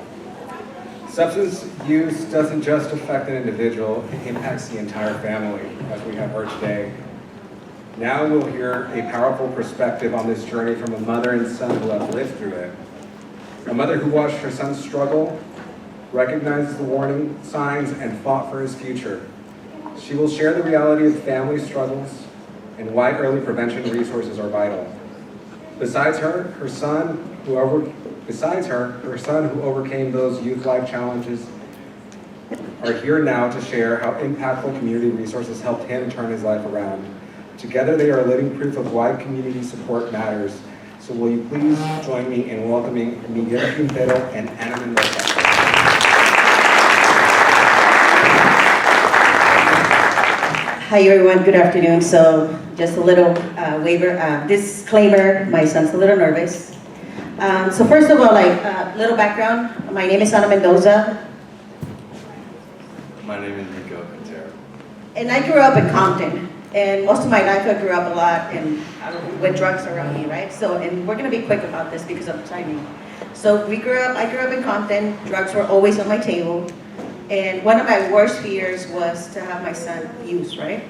[SPEAKER 12] Substance use doesn't just affect an individual, it impacts the entire family, as we have heard today. Now we'll hear a powerful perspective on this journey from a mother and son who have lived through it. A mother who watched her son struggle, recognizes the warning signs, and fought for his future. She will share the reality of family struggles and why early prevention resources are vital. Besides her son who overcame those youth life challenges are here now to share how impactful community resources helped him turn his life around. Together they are living proof of why community support matters. So will you please join me in welcoming Miguel Quintero and Ana Mendoza.
[SPEAKER 5] Hi everyone, good afternoon. So just a little disclaimer, my son's a little nervous. So first of all, little background, my name is Ana Mendoza.
[SPEAKER 22] My name is Miguel Quintero.
[SPEAKER 5] And I grew up in Compton. And most of my life I grew up a lot with drugs around me, right? So, and we're gonna be quick about this because of timing. So I grew up in Compton, drugs were always on my table. And one of my worst fears was to have my son use, right?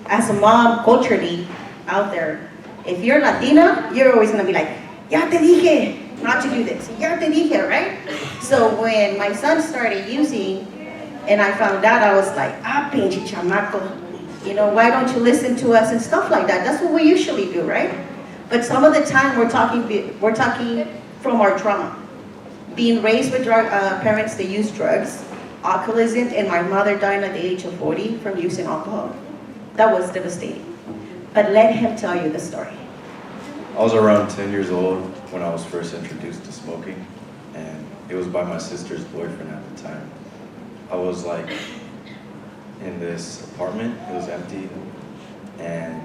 [SPEAKER 5] As a mom, culturally, out there, if you're Latina, you're always gonna be like, ya te dije not to do this, ya te dije, right? So when my son started using, and I found out, I was like, pinche chamaco, you know, why don't you listen to us and stuff like that? That's what we usually do, right? But some of the time we're talking from our trauma. Being raised with parents that use drugs, alcoholism, and my mother dying at the age of 40 from using alcohol. That was devastating. But let him tell you the story.
[SPEAKER 22] I was around 10 years old when I was first introduced to smoking, and it was by my sister's boyfriend at the time. I was like in this apartment, it was empty, and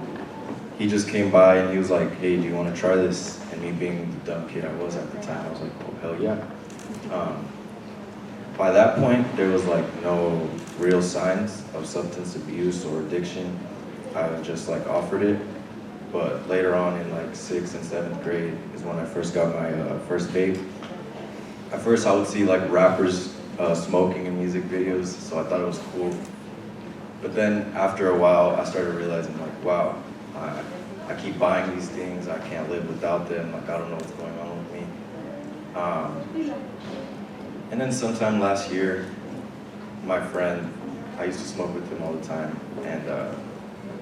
[SPEAKER 22] he just came by and he was like, hey, do you want to try this? And me being the dumb kid I was at the time, I was like, oh, hell yeah. By that point, there was like no real signs of substance abuse or addiction. I just like offered it. But later on in like 6th and 7th grade is when I first got my first vape. At first I would see like rappers smoking in music videos, so I thought it was cool. But then after a while, I started realizing like, wow, I keep buying these things, I can't live without them, like I don't know what's going on with me. And then sometime last year, my friend, I used to smoke with him all the time, and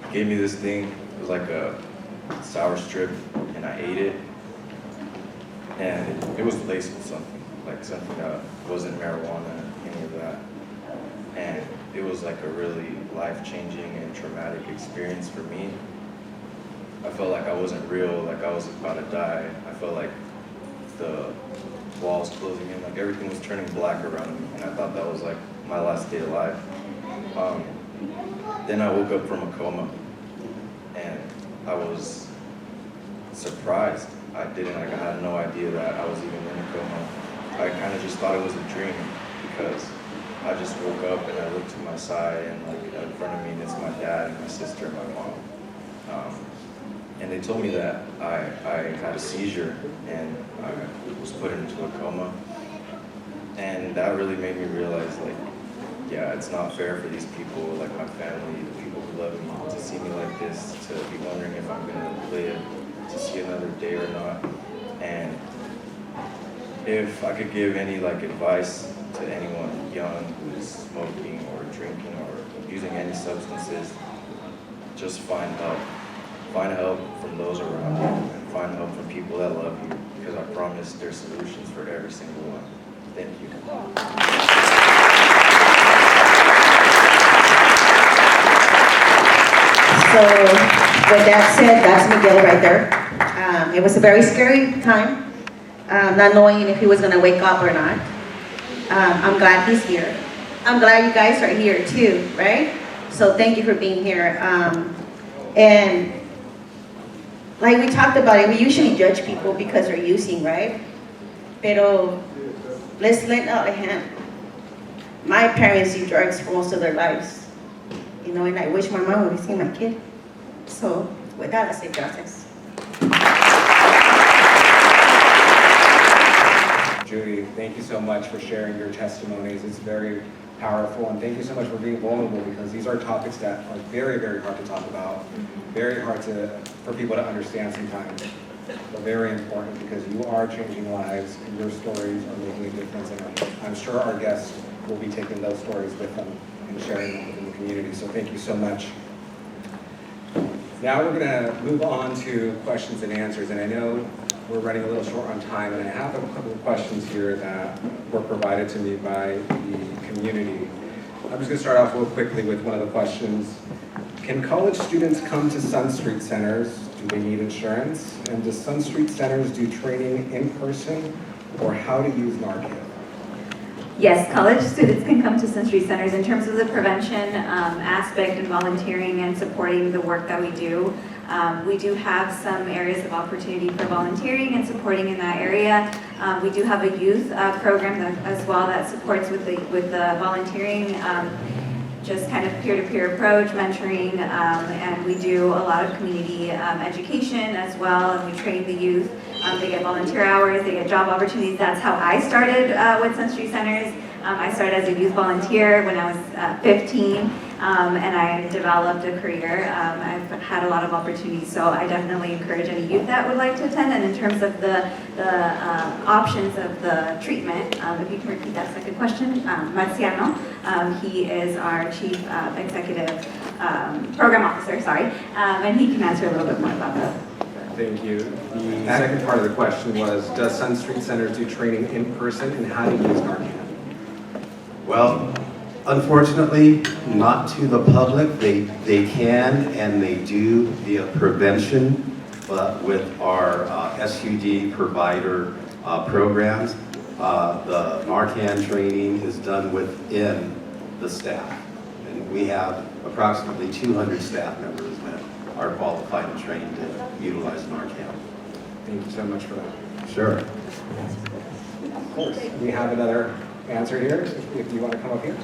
[SPEAKER 22] he gave me this thing. It was like a sour strip, and I ate it, and it was laced with something, like something that wasn't marijuana, any of that. And it was like a really life-changing and traumatic experience for me. I felt like I wasn't real, like I was about to die. I felt like the walls closing in, like everything was turning black around me, and I thought that was like my last day alive. Then I woke up from a coma, and I was surprised. I had no idea that I was even in a coma. I kind of just thought it was a dream because I just woke up and I looked to my side, and like in front of me is my dad and my sister and my mom. And they told me that I had a seizure and I was put into a coma. And that really made me realize, like, yeah, it's not fair for these people, like my family, the people who love me, to see me like this, to be wondering if I'm gonna live to see another day or not. And if I could give any like advice to anyone young who's smoking or drinking or using any substances, just find help. Find help from those around you, and find help from people that love you, because I promise there's solutions for every single one. Thank you.
[SPEAKER 5] So with that said, that's Miguel right there. It was a very scary time, not knowing if he was going to wake up or not. I'm glad he's here. I'm glad you guys are here too, right? So thank you for being here. And like we talked about it, we usually judge people because they're using, right? Pero let's let out a hand. My parents used drugs for most of their lives, you know, and I wish my mom would have seen my kid. So with that, I say gracias.
[SPEAKER 12] Judy, thank you so much for sharing your testimonies. It's very powerful, and thank you so much for being vulnerable, because these are topics that are very, very hard to talk about, very hard for people to understand sometimes, but very important, because you are changing lives and your stories are making a difference, and I'm sure our guests will be taking those stories with them and sharing them within the community, so thank you so much. Now we're going to move on to questions and answers, and I know we're running a little short on time, and I have a couple of questions here that were provided to me by the community. I'm just going to start off real quickly with one of the questions. Can college students come to Sun Street Centers? Do they need insurance? And does Sun Street Centers do training in person, or how to use Narcan?
[SPEAKER 1] Yes, college students can come to Sun Street Centers. In terms of the prevention aspect and volunteering and supporting the work that we do have some areas of opportunity for volunteering and supporting in that area. We do have a youth program as well that supports with the volunteering, just kind of peer-to-peer approach, mentoring, and we do a lot of community education as well, and we train the youth. They get volunteer hours, they get job opportunities. That's how I started with Sun Street Centers. I started as a youth volunteer when I was 15, and I developed a career. I've had a lot of opportunities, so I definitely encourage any youth that would like to attend. And in terms of the options of the treatment, if you can repeat that second question, Marciano, he is our Chief Executive Program Officer, and he can answer a little bit more about that.
[SPEAKER 12] Thank you. The second part of the question was, does Sun Street Centers do training in person, and how to use Narcan?
[SPEAKER 4] Well, unfortunately, not to the public. They can and they do via prevention, but with our SUD provider programs, the Narcan training is done within the staff. And we have approximately 200 staff members that are qualified and trained to utilize Narcan.
[SPEAKER 12] Thank you so much for that.
[SPEAKER 4] Sure.
[SPEAKER 12] Of course. We have another answer here, if you want to come up here.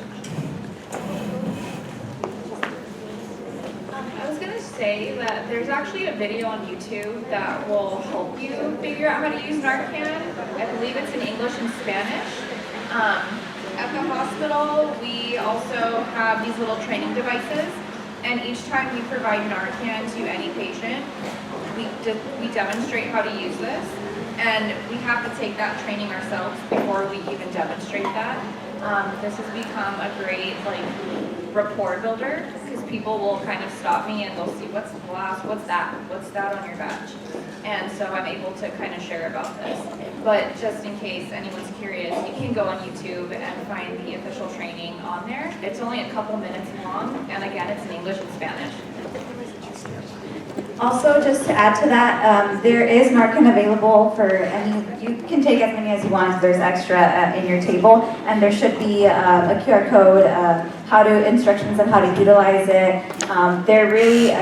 [SPEAKER 8] I was going to say that there's actually a video on YouTube that will help you figure out how to use Narcan. I believe it's in English and Spanish. At the hospital, we also have these little training devices, and each time we provide Narcan to any patient, we demonstrate how to use this. And we have to take that training ourselves before we even demonstrate that. This has become a great rapport builder, because people will kind of stop me and they'll see what's that on your badge, and so I'm able to kind of share about this. But just in case anyone's curious, you can go on YouTube and find the official training on there. It's only a couple minutes long, and again, it's in English and Spanish.
[SPEAKER 1] Also, just to add to that, there is Narcan available for any, you can take as many as you want. There's extra in your table, and there should be a QR code, instructions on how to utilize it. They're really,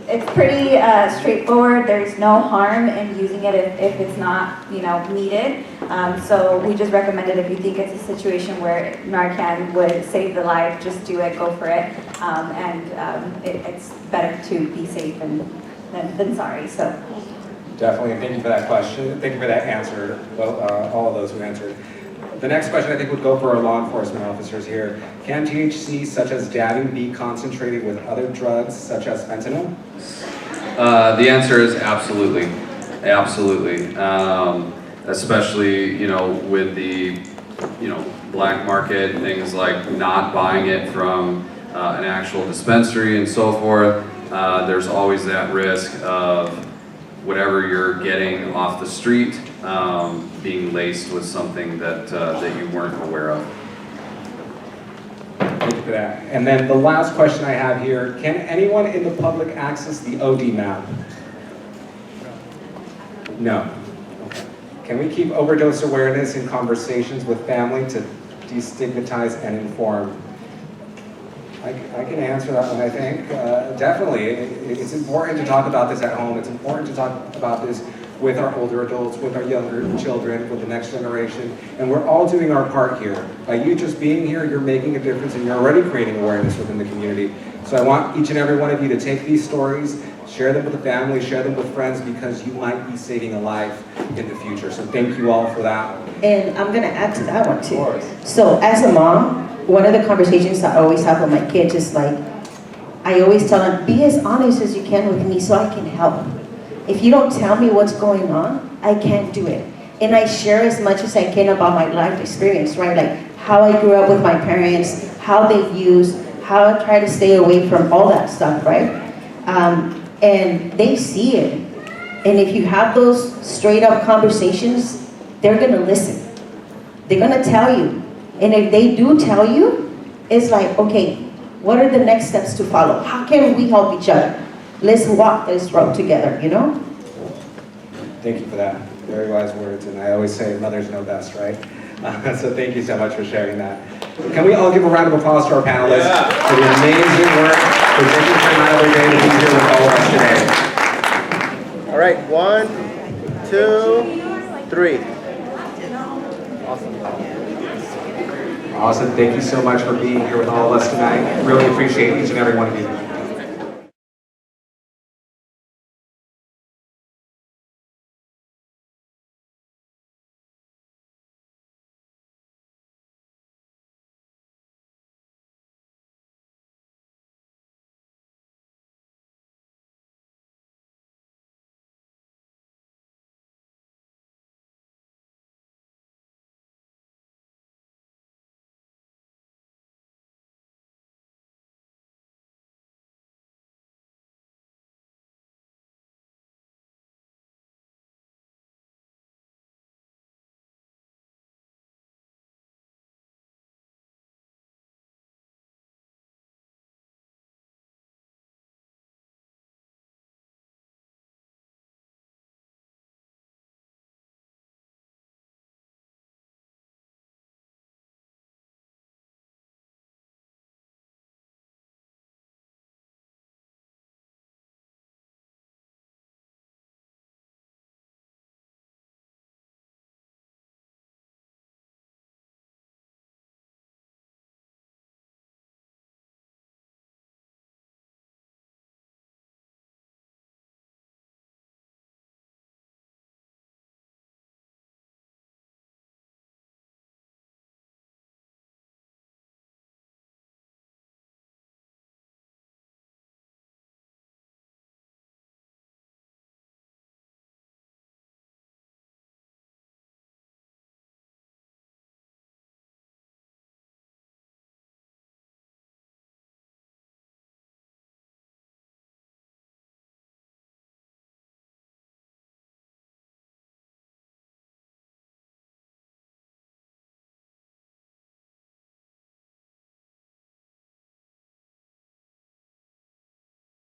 [SPEAKER 1] it's pretty straightforward. There's no harm in using it if it's not, needed. So we just recommend it if you think it's a situation where Narcan would save the life, just do it, go for it. It's better to be safe than sorry, so.
[SPEAKER 12] Definitely, and thank you for that question. Thank you for that answer, well, all of those who answered. The next question I think would go for our law enforcement officers here. Can THC such as dabbing be concentrated with other drugs such as fentanyl?
[SPEAKER 14] The answer is absolutely, absolutely. Especially, with the, black market, things like not buying it from an actual dispensary and so forth. There's always that risk of whatever you're getting off the street being laced with something that you weren't aware of.
[SPEAKER 12] Thank you for that. And then the last question I have here, can anyone in the public access the OD map? No. Okay. Can we keep overdose awareness in conversations with family to destigmatize and inform? I can answer that one, I think. Definitely. It's important to talk about this at home. It's important to talk about this with our older adults, with our younger children, with the next generation. And we're all doing our part here. By you just being here, you're making a difference and you're already creating awareness within the community. So I want each and every one of you to take these stories, share them with the family, share them with friends, because you might be saving a life in the future. So thank you all for that.
[SPEAKER 5] And I'm gonna add to that one too. So as a mom, one of the conversations I always have with my kids is like, I always tell them, be as honest as you can with me so I can help. If you don't tell me what's going on, I can't do it. And I share as much as I can about my life experience, right? Like how I grew up with my parents, how they used, how I try to stay away from all that stuff, right? And they see it. And if you have those straight up conversations, they're gonna listen. They're gonna tell you. And if they do tell you, it's like, okay, what are the next steps to follow? How can we help each other? Let's walk this road together,
[SPEAKER 12] Thank you for that. Very wise words. And I always say mothers know best, right? So thank you so much for sharing that. Can we all give a round of applause to our panelists for the amazing work, for taking time out of their day to be here with all of us today.
[SPEAKER 20] All right, 1, 2, 3.
[SPEAKER 12] Awesome. Thank you so much for being here with all of us tonight. Really appreciate each and every one of you.